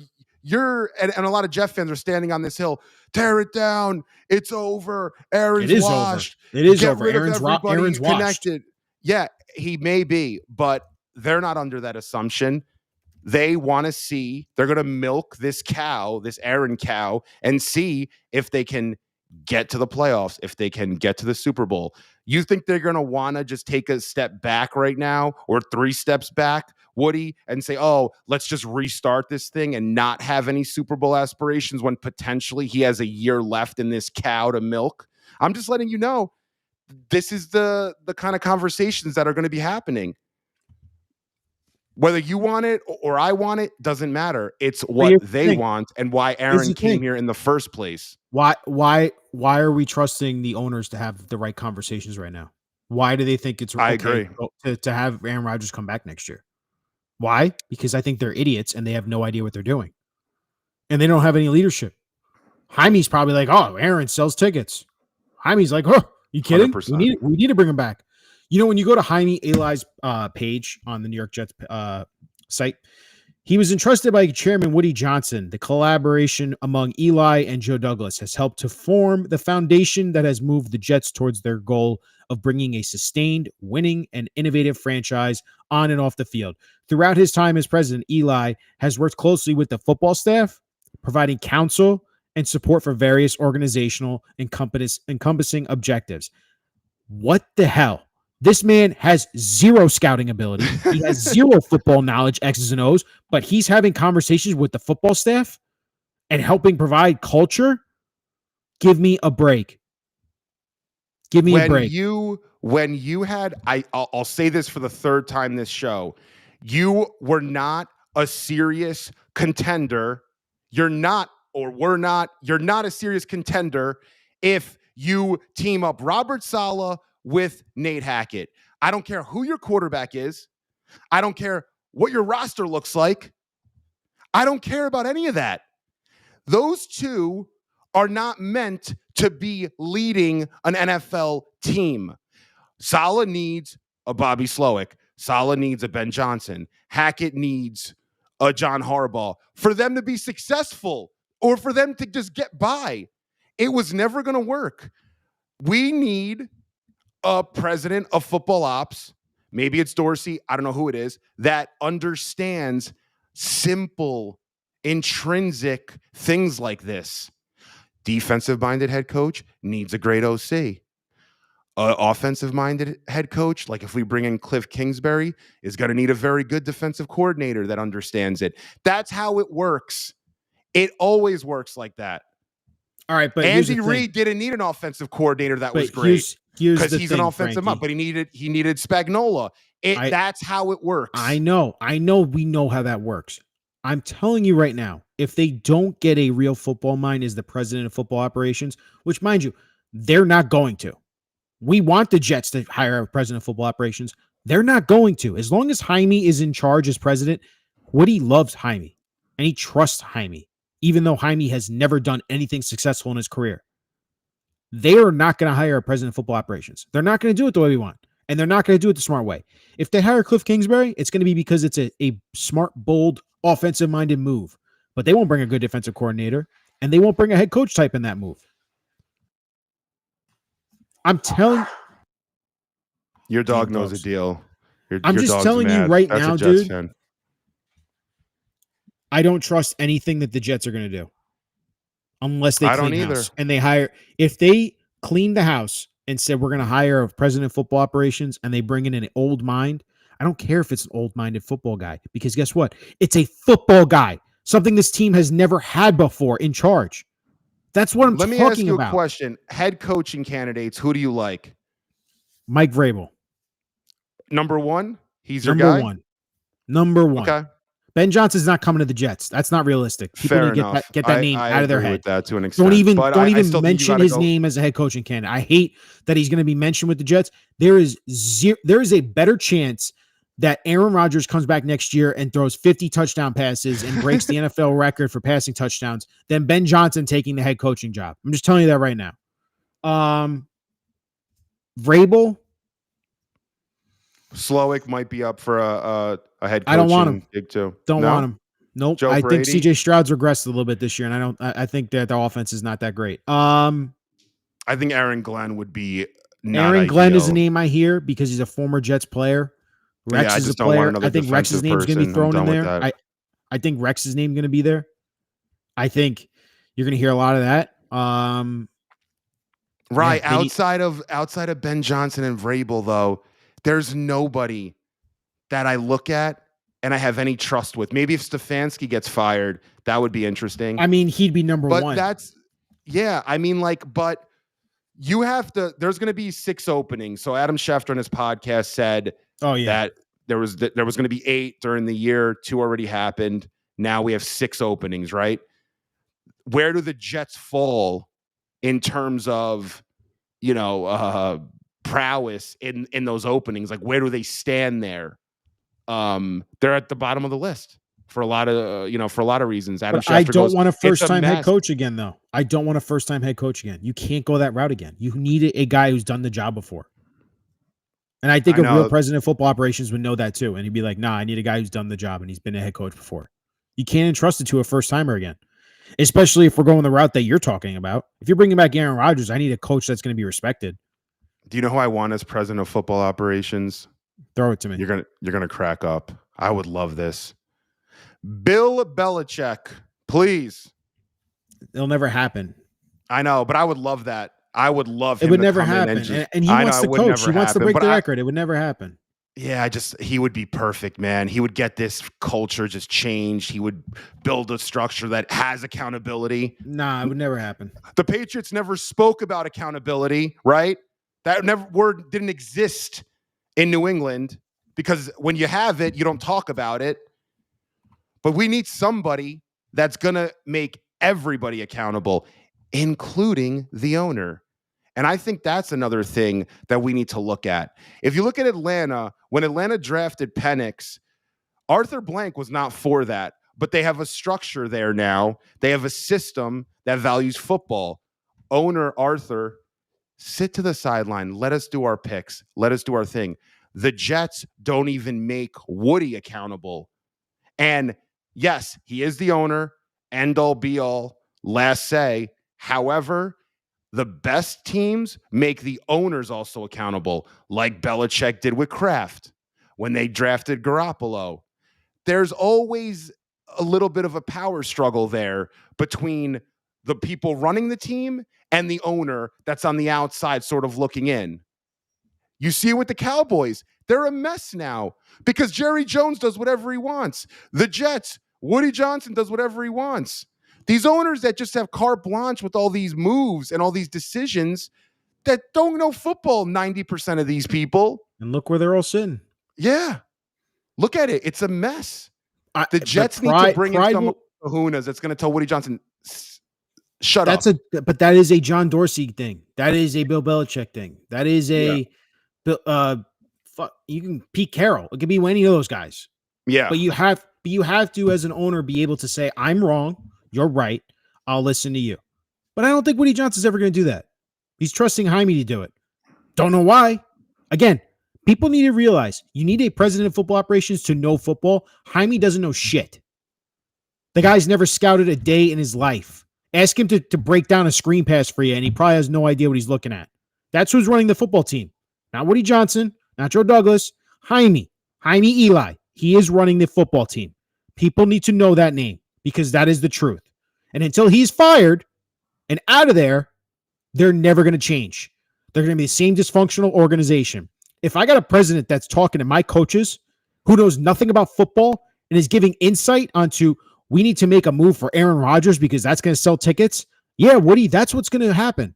and a lot of Jeff fans are standing on this hill. Tear it down. It's over. Aaron's It is washed. over. It is Get over. rid of everybody Aaron's washed. connected. Yeah, he may be, but they're not under that assumption. They want to see, they're going to milk this cow, this Aaron cow, and see if they can get to the playoffs, if they can get to the Super Bowl. You think they're going to want to just take a step back right now or 3 steps back, Woody, and say, oh, let's just restart this thing and not have any Super Bowl aspirations when potentially he has a year left in this cow to milk? I'm just letting you know, this is the kind of conversations that are going to be happening. Whether you want it or I want it doesn't matter. It's what they want and why Aaron came here in the first place. Why are we trusting the owners to have the right conversations right now? Why do they think it's okay I agree. to have Aaron Rodgers come back next year? Why? Because I think they're idiots and they have no idea what they're doing. And they don't have any leadership. Jaime's probably like, oh, Aaron sells tickets. Jaime's like, oh, you kidding? 100%. We need to bring him back. You know, when you go to Jaime Eli's page on the New York Jets site, he was entrusted by Chairman Woody Johnson. The collaboration among Eli and Joe Douglas has helped to form the foundation that has moved the Jets towards their goal of bringing a sustained, winning, and innovative franchise on and off the field. Throughout his time as president, Eli has worked closely with the football staff, providing counsel and support for various organizational encompassing objectives. What the hell? This man has zero scouting ability. He has zero football knowledge, X's and O's, but he's having conversations with the football staff and helping provide culture. Give me a break. Give me a break. When you had, I'll say this for the 3rd time this show, you were not a serious contender. You're not a serious contender if you team up Robert Saleh with Nate Hackett. I don't care who your quarterback is. I don't care what your roster looks like. I don't care about any of that. Those two are not meant to be leading an NFL team. Saleh needs a Bobby Slowick. Saleh needs a Ben Johnson. Hackett needs a John Harbaugh for them to be successful or for them to just get by. It was never going to work. We need a president of football ops, maybe it's Dorsey, I don't know who it is, that understands simple, intrinsic things like this. Defensive-minded head coach needs a great OC. Offensive-minded head coach, like if we bring in Cliff Kingsbury, is going to need a very good defensive coordinator that understands it. That's how it works. It always works like that. All right, but Andy Reid didn't need an offensive coordinator that was great because he's an offensive up, but he needed Spagnuolo. That's how it works. I know. We know how that works. I'm telling you right now, if they don't get a real football mind as the president of football operations, which, mind you, they're not going to. We want the Jets to hire a president of football operations. They're not going to. As long as Jaime is in charge as president, Woody loves Jaime, and he trusts Jaime, even though Jaime has never done anything successful in his career. They are not going to hire a president of football operations. They're not going to do it the way we want, and they're not going to do it the smart way. If they hire Cliff Kingsbury, it's going to be because it's a smart, bold, offensive-minded move. But they won't bring a good defensive coordinator, and they won't bring a head coach type in that move. I'm telling your dog knows a deal. I'm just telling you right now, dude. Fan. I don't trust anything that the Jets are going to do unless they clean the house. And they hire, if they clean the house and said, we're going to hire a president of football operations and they bring in an old mind, I don't care if it's an old-minded football guy, because guess what? It's a football guy, something this team has never had before in charge. That's what I'm talking about. Let me ask you a question. Head coaching candidates, who do you like? Mike Vrabel. Number 1? He's your guy? Number one. Okay. Ben Johnson's not coming to the Jets. That's not realistic. People Fair need enough. to get that name out of their head. With that to an extent. Don't even mention his name as a head coaching candidate. I hate that he's going to be mentioned with the Jets. There is a better chance that Aaron Rodgers comes back next year and throws 50 touchdown passes and breaks the NFL record for passing touchdowns than Ben Johnson taking the head coaching job. I'm just telling you that right now. Vrabel. Slowick might be up for a head coaching I don't want him. gig too. Don't want him. Nope. Joe I think Brady. CJ Stroud's regressed a little bit this year, and I think that the offense is not that great. I think Aaron Glenn would be not Aaron Glenn is a ideal. name I hear because he's a former Jets player. Rex Yeah, I is a just don't want player. another I think Rex's defensive name's going to be person. I'm thrown in done with there. that. I think Rex's name going to be there. I think you're going to hear a lot of that. Right. Yeah, outside of Ben Johnson and Vrabel, though, there's nobody that I look at and I have any trust with. Maybe if Stefanski gets fired, that would be interesting. I mean, he'd be number But one. I mean, like, but you have to, there's going to be 6 openings. So Adam Schefter on his podcast said that there was going to be 8 during the year. 2 already happened. Now we have 6 openings, right? Where do the Jets fall in terms of, prowess in those openings? Like, where do they stand there? They're at the bottom of the list for a lot of reasons. Adam Schefter I don't goes, want a "It's first-time head mess." coach again, though. I don't want a first-time head coach again. You can't go that route again. You need a guy who's done the job before. And I think a real president of football operations would know that too. And he'd be like, nah, I need a guy who's done the job and he's been a head coach before. You can't entrust it to a first-timer again, especially if we're going the route that you're talking about. If you're bringing back Aaron Rodgers, I need a coach that's going to be respected. Do you know who I want as president of football operations? Throw it to me. You're gonna crack up. I would love this. Bill Belichick, please. It'll never happen. I know, but I would love that. I would love him. It would to never come in happen. And he wants to coach. He wants to break the record. It would never happen. Yeah, he would be perfect, man. He would get this culture just changed. He would build a structure that has accountability. Nah, it would never happen. The Patriots never spoke about accountability, right? That word didn't exist in New England because when you have it, you don't talk about it. But we need somebody that's going to make everybody accountable, including the owner. And I think that's another thing that we need to look at. If you look at Atlanta, when Atlanta drafted Penix, Arthur Blank was not for that, but they have a structure there now. They have a system that values football. Owner Arthur, sit to the sideline. Let us do our picks. Let us do our thing. The Jets don't even make Woody accountable. And yes, he is the owner, end all be all, last say. However, the best teams make the owners also accountable, like Belichick did with Kraft when they drafted Garoppolo. There's always a little bit of a power struggle there between the people running the team and the owner that's on the outside sort of looking in. You see it with the Cowboys. They're a mess now because Jerry Jones does whatever he wants. The Jets, Woody Johnson does whatever he wants. These owners that just have carte blanche with all these moves and all these decisions that don't know football, 90% of these people. And look where they're all sitting. Yeah. Look at it. It's a mess. The Jets need to bring in some kahunas that's going to tell Woody Johnson, shut up. But that is a John Dorsey thing. That is a Bill Belichick thing. That is you can Pete Carroll. It could be any of those guys. Yeah. But you have to, as an owner, be able to say, I'm wrong. You're right. I'll listen to you. But I don't think Woody Johnson's ever going to do that. He's trusting Jaime to do it. Don't know why. Again, people need to realize you need a president of football operations to know football. Jaime doesn't know shit. The guy's never scouted a day in his life. Ask him to break down a screen pass for you, and he probably has no idea what he's looking at. That's who's running the football team. Not Woody Johnson, not Joe Douglas, Jaime Eli. He is running the football team. People need to know that name because that is the truth. And until he's fired and out of there, they're never going to change. They're going to be the same dysfunctional organization. If I got a president that's talking to my coaches who knows nothing about football and is giving insight onto we need to make a move for Aaron Rodgers because that's going to sell tickets. Yeah, Woody, that's what's going to happen.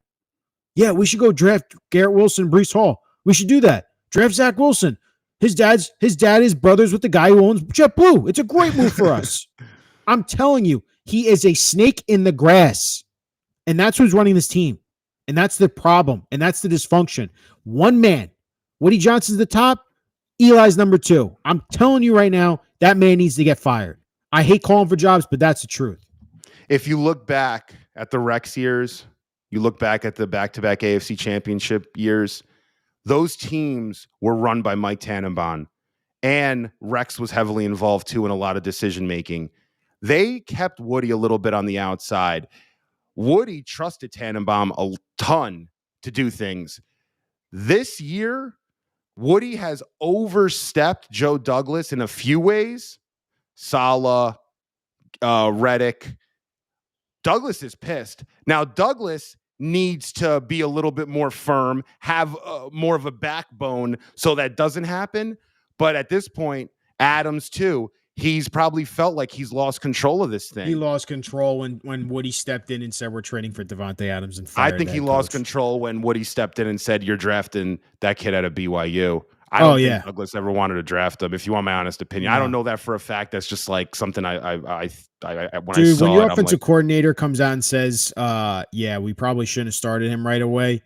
Yeah, we should go draft Garrett Wilson, Breece Hall. We should do that. Draft Zach Wilson. His dad is brothers with the guy who owns JetBlue. It's a great move for us. I'm telling you, he is a snake in the grass. And that's who's running this team. And that's the problem. And that's the dysfunction. One man. Woody Johnson's the top. Eli's number 2. I'm telling you right now, that man needs to get fired. I hate calling for jobs, but that's the truth. If you look back at the Rex years, you look back at the back-to-back AFC championship years, those teams were run by Mike Tannenbaum. And Rex was heavily involved, too, in a lot of decision-making. They kept Woody a little bit on the outside. Woody trusted Tannenbaum a ton to do things. This year, Woody has overstepped Joe Douglas in a few ways. Saleh, Reddick. Douglas is pissed. Now, Douglas needs to be a little bit more firm, have more of a backbone so that doesn't happen. But at this point, Adams too, he's probably felt like he's lost control of this thing. He lost control when Woody stepped in and said we're trading for Devontae Adams and fired I think he that lost coach. control when Woody stepped in and said, "You're drafting that kid out of BYU." I don't think Douglas ever wanted to draft him. If you want my honest opinion, I don't know that for a fact. That's just like something I when I saw when your it, offensive coordinator comes out and says, "Yeah, we probably shouldn't have started him right away,"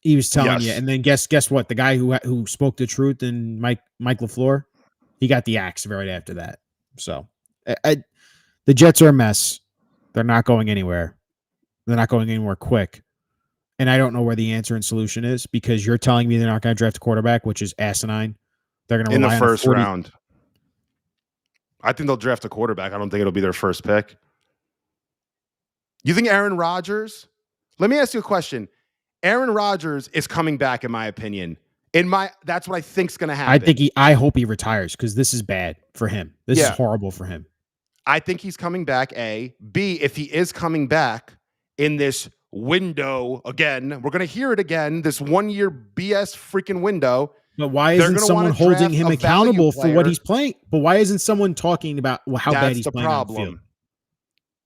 he was telling you. And then guess what? The guy who spoke the truth, and Mike LaFleur, he got the axe right after that. So the Jets are a mess. They're not going anywhere. They're not going anywhere quick. And I don't know where the answer and solution is, because you're telling me they're not going to draft a quarterback, which is asinine. They're going to rely in the first round. I think they'll draft a quarterback. I don't think it'll be their first pick. You think Aaron Rodgers? Let me ask you a question. Aaron Rodgers is coming back, in my opinion. That's what I think's going to happen. I hope he retires, because this is bad for him. This is horrible for him. I think he's coming back, A. B, if he is coming back in this window again, we're going to hear it again, this 1 year BS freaking window. But why isn't someone holding him accountable for what he's playing? But why isn't someone talking about how bad he's playing on the field?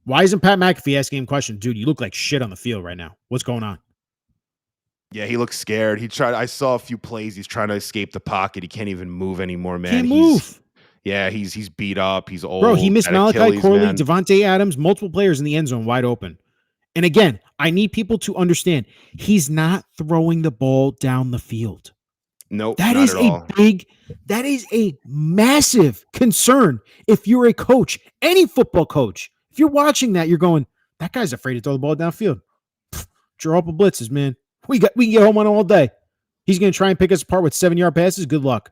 Why isn't Pat McAfee asking him questions? Dude, you look like shit on the field right now. What's going on? Yeah, he looks scared. I saw a few plays. He's trying to escape the pocket. He can't even move anymore, man. Can't move. Yeah, he's beat up. He's old. Bro, he missed Malachi Corley, Devontae Adams, multiple players in the end zone wide open. And again, I need people to understand, he's not throwing the ball down the field. Nope. That is a massive concern. If you're a coach, any football coach, if you're watching that, you're going, that guy's afraid to throw the ball downfield. Draw up a blitzes, man. We can get home on all day. He's going to try and pick us apart with 7-yard passes. Good luck.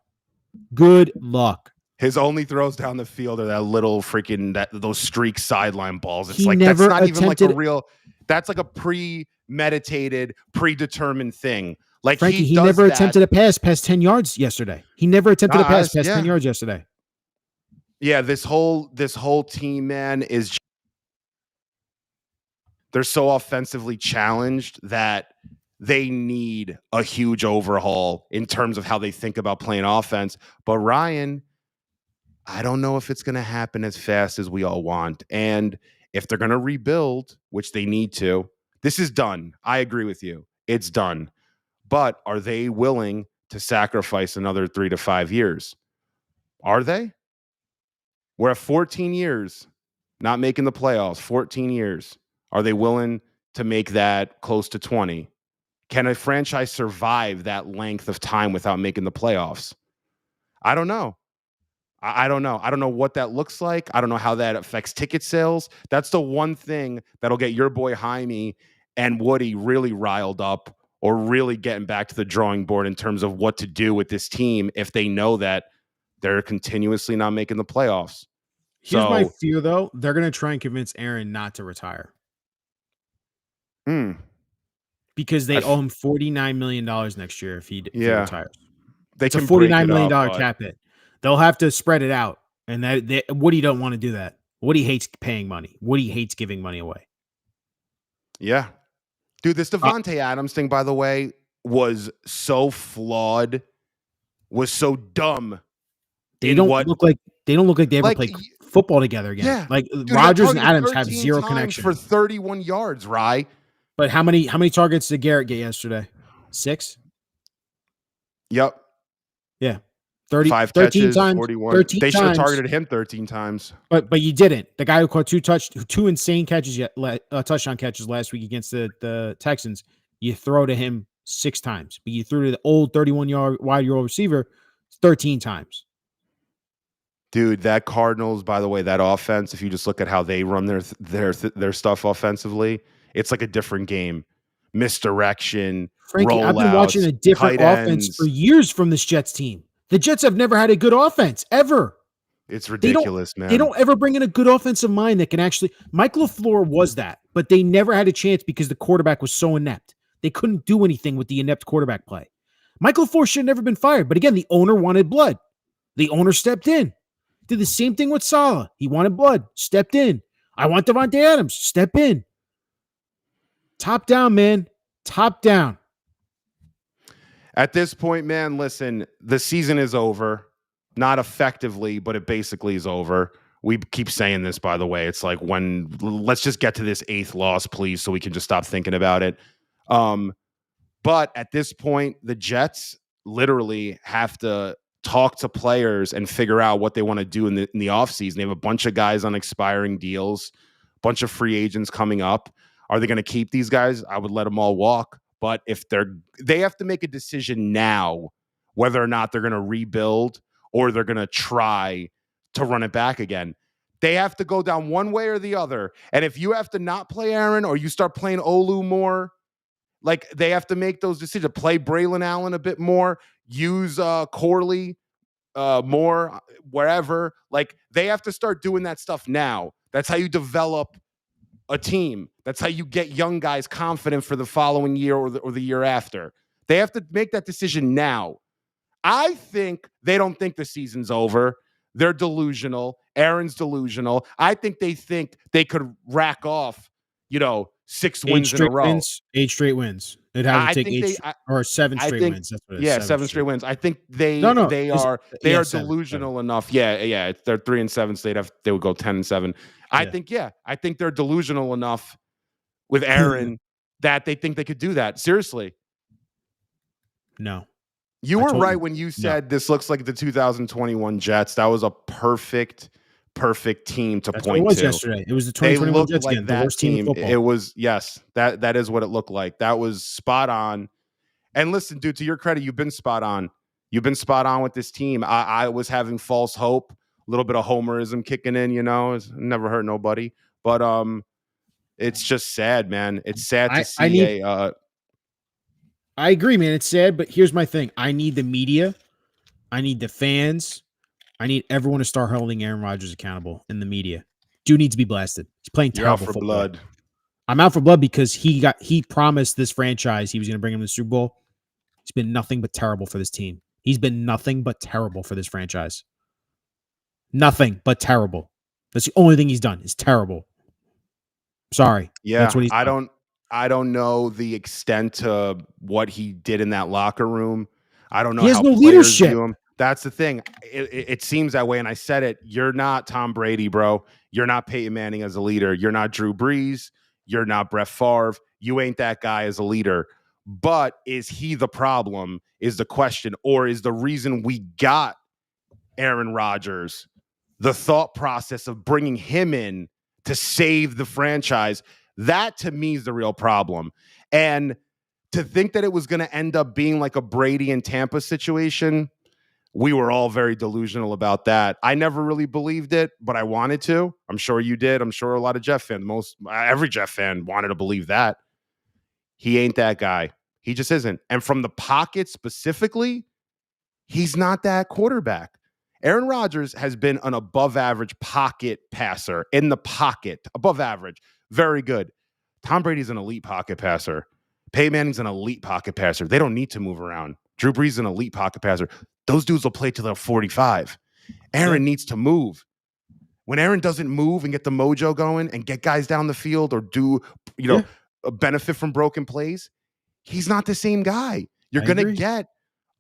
Good luck. His only throws down the field are that little freaking those streak sideline balls. It's like that's not even like a real. That's like a premeditated, predetermined thing. Like Frankie, he never attempted a pass past 10 yards yesterday. He never attempted a pass past 10 yards yesterday. Yeah, this whole team, man, is they're so offensively challenged that they need a huge overhaul in terms of how they think about playing offense. But Ryan, I don't know if it's going to happen as fast as we all want. And if they're going to rebuild, which they need to, this is done. I agree with you. It's done. But are they willing to sacrifice another 3 to 5 years? Are they? We're at 14 years, not making the playoffs, 14 years. Are they willing to make that close to 20? Can a franchise survive that length of time without making the playoffs? I don't know. I don't know. I don't know what that looks like. I don't know how that affects ticket sales. That's the one thing that'll get your boy Jaime and Woody really riled up, or really getting back to the drawing board in terms of what to do with this team if they know that they're continuously not making the playoffs. Here's my fear, though. They're going to try and convince Aaron not to retire. Because they owe him $49 million next year if he retires. It's a $49 million cap hit. They'll have to spread it out. And Woody don't want to do that. Woody hates paying money. Woody hates giving money away. Yeah. Dude, this Devontae Adams thing, by the way, was so flawed, was so dumb. They don't look like they ever played football together again. Yeah. Like Rodgers and Adams have zero connection. For 31 yards, right? But how many targets did Garrett get yesterday? 6? Yep. Yeah. 5 catches, times, 41. They should have targeted him 13 times. But you didn't. The guy who caught two insane catches, touchdown catches last week against the Texans, you throw to him 6 times. But you threw to the old 31-yard wide-year-old receiver 13 times. Dude, that Cardinals, by the way, that offense, if you just look at how they run their stuff offensively, it's like a different game. Misdirection, Frankie, I've been watching a different offense for years from this Jets team. The Jets have never had a good offense, ever. It's They ridiculous, man. they don't ever bring in a good offensive mind that can actually. Mike LaFleur was that, but they never had a chance because the quarterback was so inept. They couldn't do anything with the inept quarterback play. Mike LaFleur should have never been fired, but again, the owner wanted blood. The owner stepped in. Did the same thing with Saleh. He wanted blood, stepped in. I want Devontae Adams, step in. Top down, man. Top down. At this point, man, listen, the season is over. Not effectively, but it basically is over. We keep saying this, by the way. It's like let's just get to this 8th loss, please, so we can just stop thinking about it. But at this point, the Jets literally have to talk to players and figure out what they want to do in the offseason. They have a bunch of guys on expiring deals, a bunch of free agents coming up. Are they going to keep these guys? I would let them all walk. But if they have to make a decision now whether or not they're going to rebuild or they're going to try to run it back again. They have to go down one way or the other. And if you have to not play Aaron or you start playing Olu more, like they have to make those decisions. Play Braylon Allen a bit more, use Corley more, wherever. Like they have to start doing that stuff now. That's how you develop a team. That's how you get young guys confident for the following year or the year after. They have to make that decision now. I think they don't think the season's over. They're delusional. Aaron's delusional. I think they could rack off, 6 wins in a row. 8 straight wins. It'd have to take 8 or 7 straight wins. That's what it is. Yeah, 7 straight wins. I think they are delusional enough. Yeah. They're 3-7, so they would go 10-7. I think they're delusional enough with Aaron that they think they could do that. Seriously. No. You were right when you said this looks like the 2021 Jets. That was a perfect team to point to. It was yesterday. It was the 2021 Jets again, the worst team in football. It was, yes, that is what it looked like. That was spot on. And listen, dude, to your credit, you've been spot on. You've been spot on with this team. I was having false hope, a little bit of homerism kicking in, It's never hurt nobody. But it's just sad, man. It's sad to see I agree, man. It's sad, but here's my thing. I need the media. I need the fans. I need everyone to start holding Aaron Rodgers accountable in the media. Dude needs to be blasted. He's playing terrible football. Blood. I'm out for blood because he promised this franchise he was going to bring him to the Super Bowl. He's been nothing but terrible for this team. He's been nothing but terrible for this franchise. Nothing but terrible. That's the only thing he's done is terrible. Sorry. Yeah, that's what he's done. I don't know the extent to what he did in that locker room. I don't know. He has how no players leadership. View him. That's the thing. It seems that way. And I said it. You're not Tom Brady, bro. You're not Peyton Manning as a leader. You're not Drew Brees. You're not Brett Favre. You ain't that guy as a leader. But is he the problem is the question. Or is the reason we got Aaron Rodgers the thought process of bringing him in to save the franchise? That, to me, is the real problem. And to think that it was going to end up being like a Brady and Tampa situation, we were all very delusional about that. I never really believed it, but I wanted to. I'm sure you did. I'm sure a lot of Jeff fans, every Jeff fan wanted to believe that. He ain't that guy. He just isn't. And from the pocket specifically, he's not that quarterback. Aaron Rodgers has been an above average pocket passer in the pocket, above average. Very good. Tom Brady's an elite pocket passer. Peyton Manning's an elite pocket passer. They don't need to move around. Drew Brees is an elite pocket passer. Those dudes will play till they're 45. Aaron needs to move. When Aaron doesn't move and get the mojo going and get guys down the field or do, benefit from broken plays, he's not the same guy. You're going to get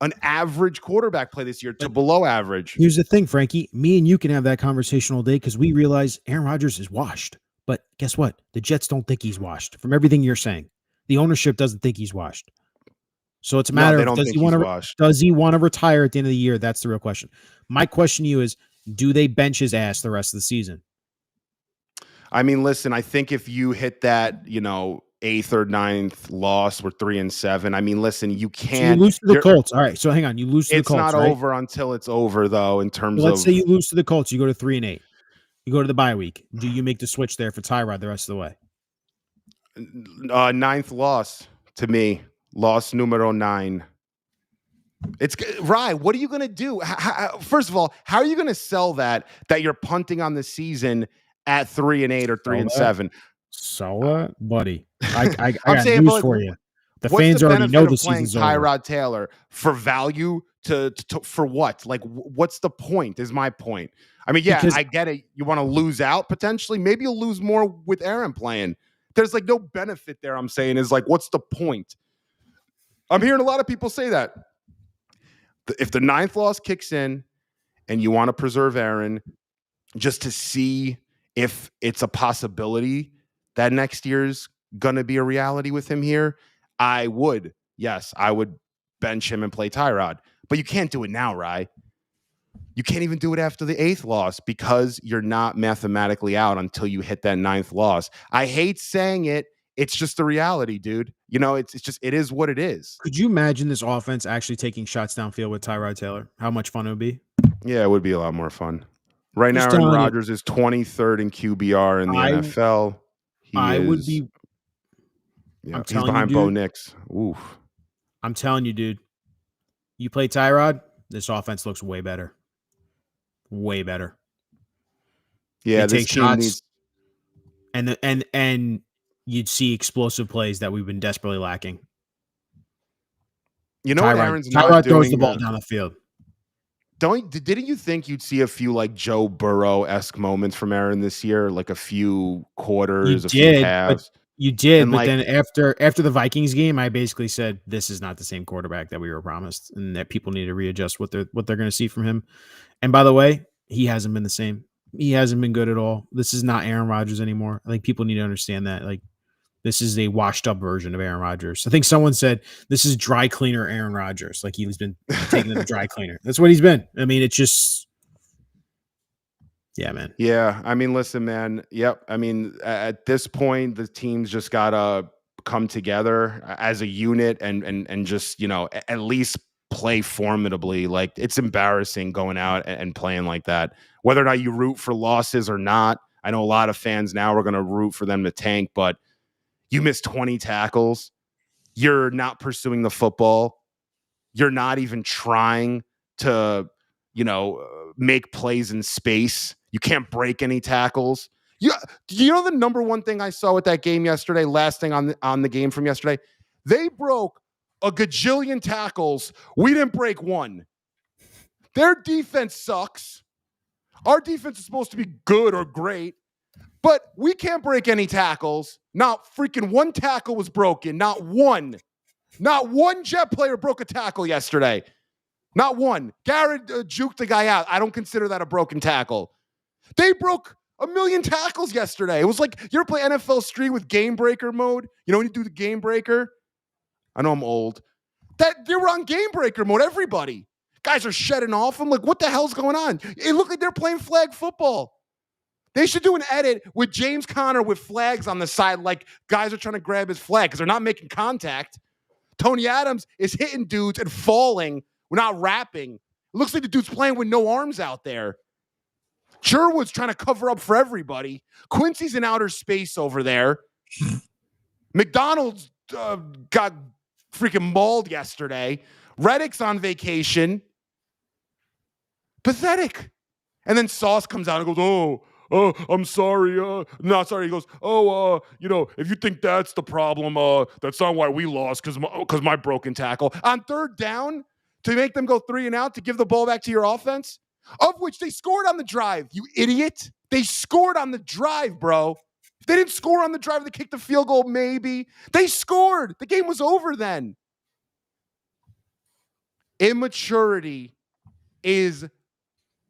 an average quarterback play this year to below average. Here's the thing, Frankie. Me and you can have that conversation all day because we realize Aaron Rodgers is washed. But guess what? The Jets don't think he's washed from everything you're saying. The ownership doesn't think he's washed. So it's a matter of does he want to retire at the end of the year? That's the real question. My question to you is, do they bench his ass the rest of the season? I mean, listen, I think if you hit that, 8th or 9th loss, we're 3-7. I mean, listen, you can't. So you lose to the Colts. All right. So hang on. You lose to the Colts. It's not over until it's over, though, in terms of. Let's say you lose to the Colts. You go to 3-8. You go to the bye week. Do you make the switch there for Tyrod the rest of the way? 9th loss to me. Loss numero 9. It's Rye. What are you going to do? First of all, how are you going to sell that you're punting on the season at 3-8 or 3-7? Sell that, buddy. I I'm got saying, but news like, for you. The what's the fans already know benefit the of playing season's over. Tyrod Taylor for value to for what? Like, what's the point? Is my point. I mean, yeah, Because I get it. You want to lose out potentially. Maybe you'll lose more with Aaron playing. There's like no benefit there. I'm saying is like, what's the point? I'm hearing a lot of people say that. If the 9th loss kicks in and you want to preserve Aaron just to see if it's a possibility that next year's going to be a reality with him here, I would bench him and play Tyrod. But you can't do it now, Rye. You can't even do it after the 8th loss because you're not mathematically out until you hit that 9th loss. I hate saying it. It's just the reality, dude. You know, it is what it is. could you imagine this offense actually taking shots downfield with Tyrod Taylor? How much fun it would be? Yeah, it would be a lot more fun. Right Just now, Aaron telling you, Rodgers is 23rd in QBR in the NFL. I would be. Yeah, I'm he's telling you, behind Bo dude. Nix. Oof. I'm telling you, dude. You play Tyrod, this offense looks way better. Way better. Yeah, They this take team shots, needs. and you'd see explosive plays that we've been desperately lacking. You know what Tyrod Aaron's not throws the doing? ball down the field. Didn't you think you'd see a few like Joe Burrow-esque moments from Aaron this year, like a few quarters, a few halves? You did, And but like, then after the Vikings game, I basically said this is not the same quarterback that we were promised, and that people need to readjust what they're going to see from him. And by the way, he hasn't been the same. He hasn't been good at all. This is not Aaron Rodgers anymore. I think people need to understand that. Like, this is a washed up version of Aaron Rodgers. I think someone said this is dry cleaner Aaron Rodgers. Like he's been taken to the dry cleaner. That's what he's been. I mean, it's just, yeah, man. Yeah, I mean, listen, man. Yep. I mean, at this point, the team's just gotta come together as a unit and just, you know, at least play formidably. Like, it's embarrassing going out and playing like that. Whether or not you root for losses or not, I know a lot of fans now are going to root for them to tank, but you missed 20 tackles. You're not pursuing the football. You're not even trying to, you know, make plays in space. You can't break any tackles. You know the number one thing I saw with that game yesterday, last thing on the game from yesterday, they broke a gajillion tackles. We didn't break one. Their defense sucks. Our defense is supposed to be good or great, but we can't break any tackles. Not freaking one tackle was broken. Not one. Not one Jet player broke a tackle yesterday. Not one. Garrett juked the guy out. I don't consider that a broken tackle. They broke a million tackles yesterday. It was like, you ever play NFL Street with Game Breaker mode? You know when you do the Game Breaker? I know I'm old. That they were on Game Breaker mode, everybody. Guys are shedding off. I'm like, what the hell's going on? It looked like they're playing flag football. They should do an edit with James Conner with flags on the side, like guys are trying to grab his flag because they're not making contact. Tony Adams is hitting dudes and falling. We're not rapping. It looks like the dude's playing with no arms out there. Sherwood's trying to cover up for everybody. Quincy's in outer space over there. McDonald's got freaking mauled yesterday. Reddick's on vacation. Pathetic. And then Sauce comes out and goes, I'm sorry. Not sorry. He goes, you know, if you think that's the problem, that's not why we lost because my broken tackle. On third down, to make them go 3 and out, to give the ball back to your offense, of which they scored on the drive, you idiot. They scored on the drive, bro. If they didn't score on the drive, they kicked the field goal, maybe. They scored. The game was over then. Immaturity is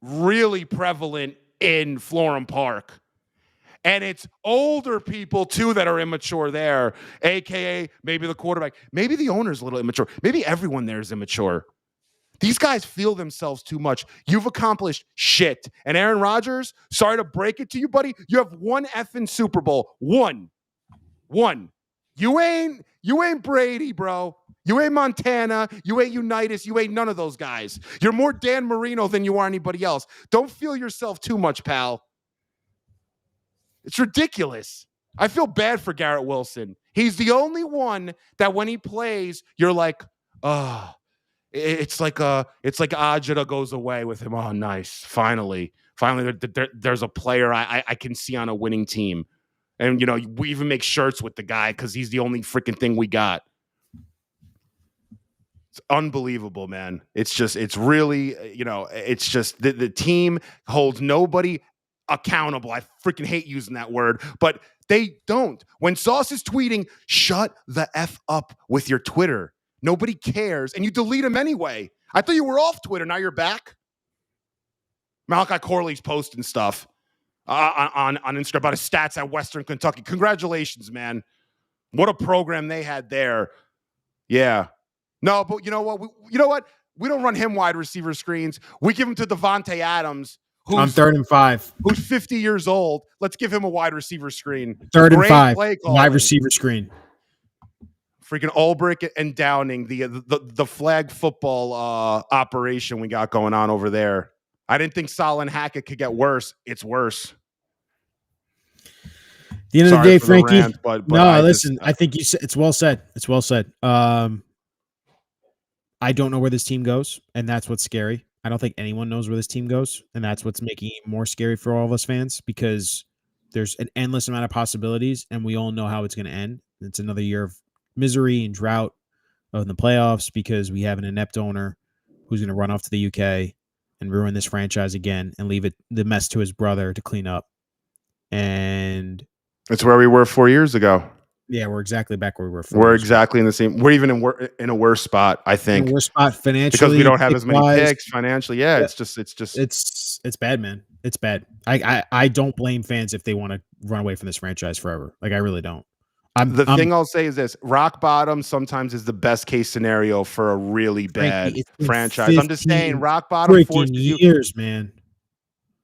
really prevalent in Florham Park. And it's older people, too, that are immature there, a.k.a. maybe the quarterback. Maybe the owner's a little immature. Maybe everyone there is immature. These guys feel themselves too much. You've accomplished shit. And Aaron Rodgers, sorry to break it to you, buddy, you have one effing Super Bowl. One. You ain't Brady, bro. You ain't Montana. You ain't Unitas. You ain't none of those guys. You're more Dan Marino than you are anybody else. Don't feel yourself too much, pal. It's ridiculous. I feel bad for Garrett Wilson. He's the only one that when he plays, you're like, oh, It's like Ajita goes away with him. Oh, nice. Finally, there's a player I can see on a winning team. And, we even make shirts with the guy because he's the only freaking thing we got. It's unbelievable, man. It's really, it's just the team holds nobody accountable. I freaking hate using that word, but they don't. When Sauce is tweeting, shut the F up with your Twitter. Nobody cares, and you delete them anyway. I thought you were off Twitter. Now you're back. Malachi Corley's posting stuff on Instagram about his stats at Western Kentucky. Congratulations, man. What a program they had there. Yeah. No, but you know what? We don't run him wide receiver screens. We give him to Devontae Adams, who's 3rd and 5. Who's 50 years old. Let's give him a wide receiver screen. 3rd and 5. Wide receiver screen. Freaking Ulbrich and Downing, the flag football operation we got going on over there. I didn't think Solon Hackett could get worse. It's worse. At the end of the day, Frankie. Rant, but listen. I think you said it's well said. It's well said. I don't know where this team goes, and that's what's scary. I don't think anyone knows where this team goes, and that's what's making it more scary for all of us fans because there's an endless amount of possibilities, and we all know how it's going to end. It's another year of misery and drought in the playoffs because we have an inept owner who's going to run off to the UK and ruin this franchise again and leave the mess to his brother to clean up. And it's where we were 4 years ago. Yeah, we're exactly back where we were. We're exactly in the same. We're even in a worse spot, I think. Worse spot financially because we don't have as many picks financially. Yeah, it's bad, man. It's bad. I don't blame fans if they want to run away from this franchise forever. Like I really don't. The thing I'll say is this: rock bottom sometimes is the best case scenario for a really bad franchise. I'm just saying, rock bottom forces years, man.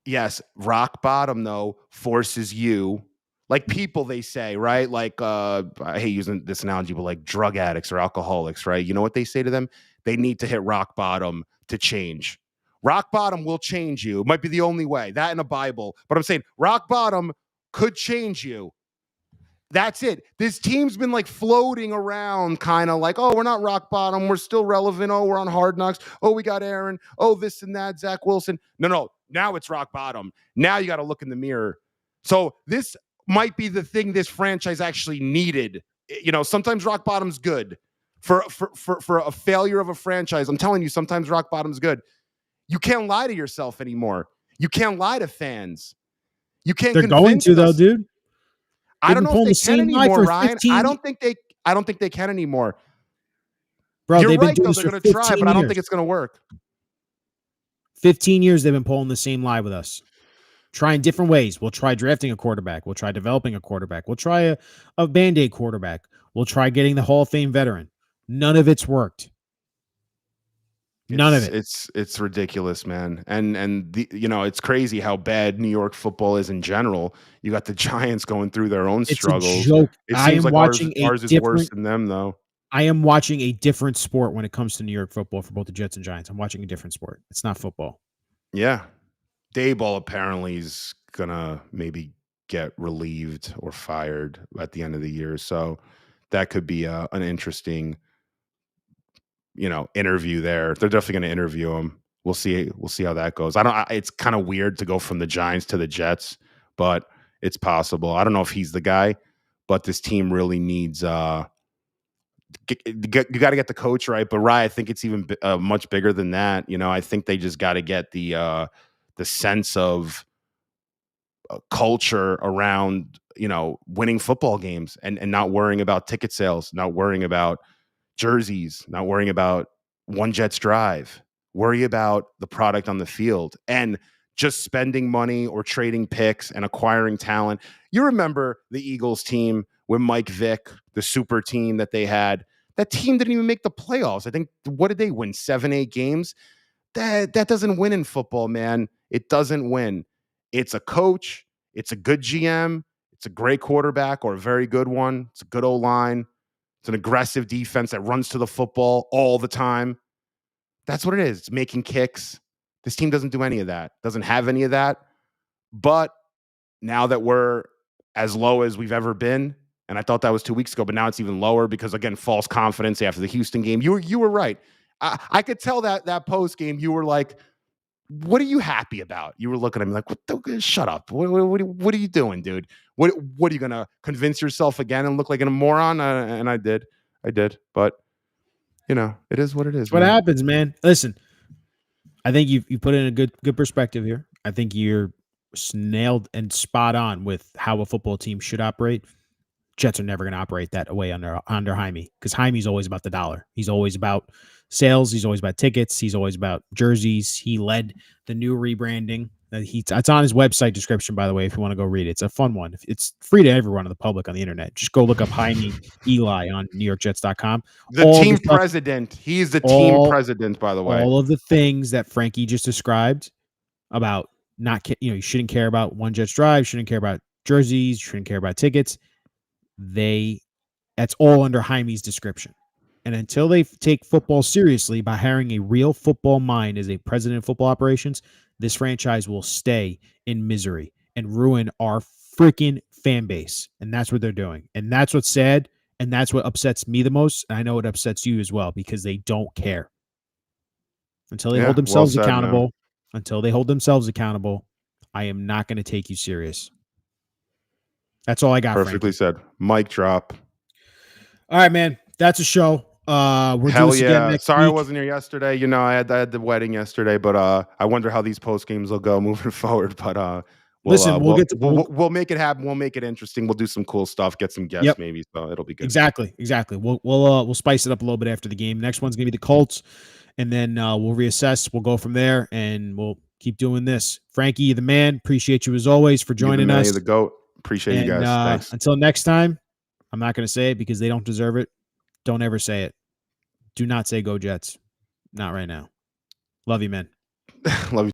Yes, rock bottom though forces you. Like people, they say, right? Like, I hate using this analogy, but like drug addicts or alcoholics, right? You know what they say to them? They need to hit rock bottom to change. Rock bottom will change you. It might be the only way. That in a Bible. But I'm saying rock bottom could change you. That's it. This team's been like floating around, kind of like, oh, we're not rock bottom. We're still relevant. Oh, we're on Hard Knocks. Oh, we got Aaron. Oh, this and that, Zach Wilson. No. Now it's rock bottom. Now you got to look in the mirror. So this might be the thing this franchise actually needed. Sometimes rock bottom's good for a failure of a franchise. I'm telling you, sometimes rock bottom's good. You can't lie to yourself anymore. You can't lie to fans. You can't. They're going to though, dude. I don't know if they can anymore, Ryan. I don't think they can anymore. Bro, you're they've right, been doing though. this They're for going to 15 try, but I don't think it's going to work. 15 years they've been pulling the same lie with us. Trying different ways. We'll try drafting a quarterback. We'll try developing a quarterback. We'll try a Band-Aid quarterback. We'll try getting the Hall of Fame veteran. None of it's worked. None of it. It's ridiculous, man. And it's crazy how bad New York football is in general. You got the Giants going through their own struggles. It's a joke. It seems like ours is worse than them, though. I am watching a different sport when it comes to New York football for both the Jets and Giants. I'm watching a different sport. It's not football. Yeah. Dayball apparently is gonna maybe get relieved or fired at the end of the year. So that could be an interesting interview there. They're definitely going to interview him. We'll see how that goes. It's kind of weird to go from the Giants to the Jets, but it's possible. I don't know if he's the guy, but this team really needs you got to get the coach right. But Rye, I think it's even much bigger than that. I think they just got to get the sense of culture around winning football games and not worrying about ticket sales, not worrying about jerseys, not worrying about one Jets drive, worry about the product on the field and just spending money or trading picks and acquiring talent. You remember the Eagles team with Mike Vick, the super team that they had. That team didn't even make the playoffs. I think, what did they win? 7-8 games? That doesn't win in football, man. It doesn't win. It's a coach. It's a good GM. It's a great quarterback or a very good one. It's a good O-line. It's an aggressive defense that runs to the football all the time. That's what it is. It's making kicks. This team doesn't do any of that. Doesn't have any of that. But now that we're as low as we've ever been, and I thought that was 2 weeks ago, but now it's even lower because, again, false confidence after the Houston game. You were right. I could tell that post game you were like, what are you happy about? You were looking at me like, shut up. What are you doing, dude? What are you gonna convince yourself again and look like a moron? And I did. But it is what it is. That's what happens, man. Listen, I think you put in a good perspective here. I think you're nailed and spot on with how a football team should operate. Jets are never going to operate that way under Jaime, because Jaime's always about the dollar. He's always about sales. He's always about tickets. He's always about jerseys. He led the new rebranding. It's on his website description, by the way, if you want to go read it. It's a fun one. It's free to everyone in the public on the internet. Just go look up Jaime Eli on NewYorkJets.com. The team president. He's the team president, by the way. All of the things that Frankie just described about you shouldn't care about one Jets drive, shouldn't care about jerseys, shouldn't care about tickets. That's all under Jaime's description. And until they take football seriously by hiring a real football mind as a president of football operations, this franchise will stay in misery and ruin our freaking fan base. And that's what they're doing. And that's what's sad. And that's what upsets me the most. And I know it upsets you as well, because they don't care. Until they hold themselves accountable, I am not going to take you serious. That's all I got. Perfectly said. Mic drop. All right, man. That's a show. We're Hell doing this again next Sorry week. I wasn't here yesterday. I had the wedding yesterday, but I wonder how these post games will go moving forward. But we'll make it happen. We'll make it interesting. We'll do some cool stuff. Get some guests maybe. So it'll be good. Exactly. We'll spice it up a little bit after the game. Next one's gonna be the Colts, and then we'll reassess. We'll go from there, and we'll keep doing this. Frankie, you're the man. Appreciate you as always for joining us. You're the GOAT. Appreciate you guys. Thanks. Until next time, I'm not going to say it because they don't deserve it. Don't ever say it. Do not say go Jets. Not right now. Love you, man. Love you.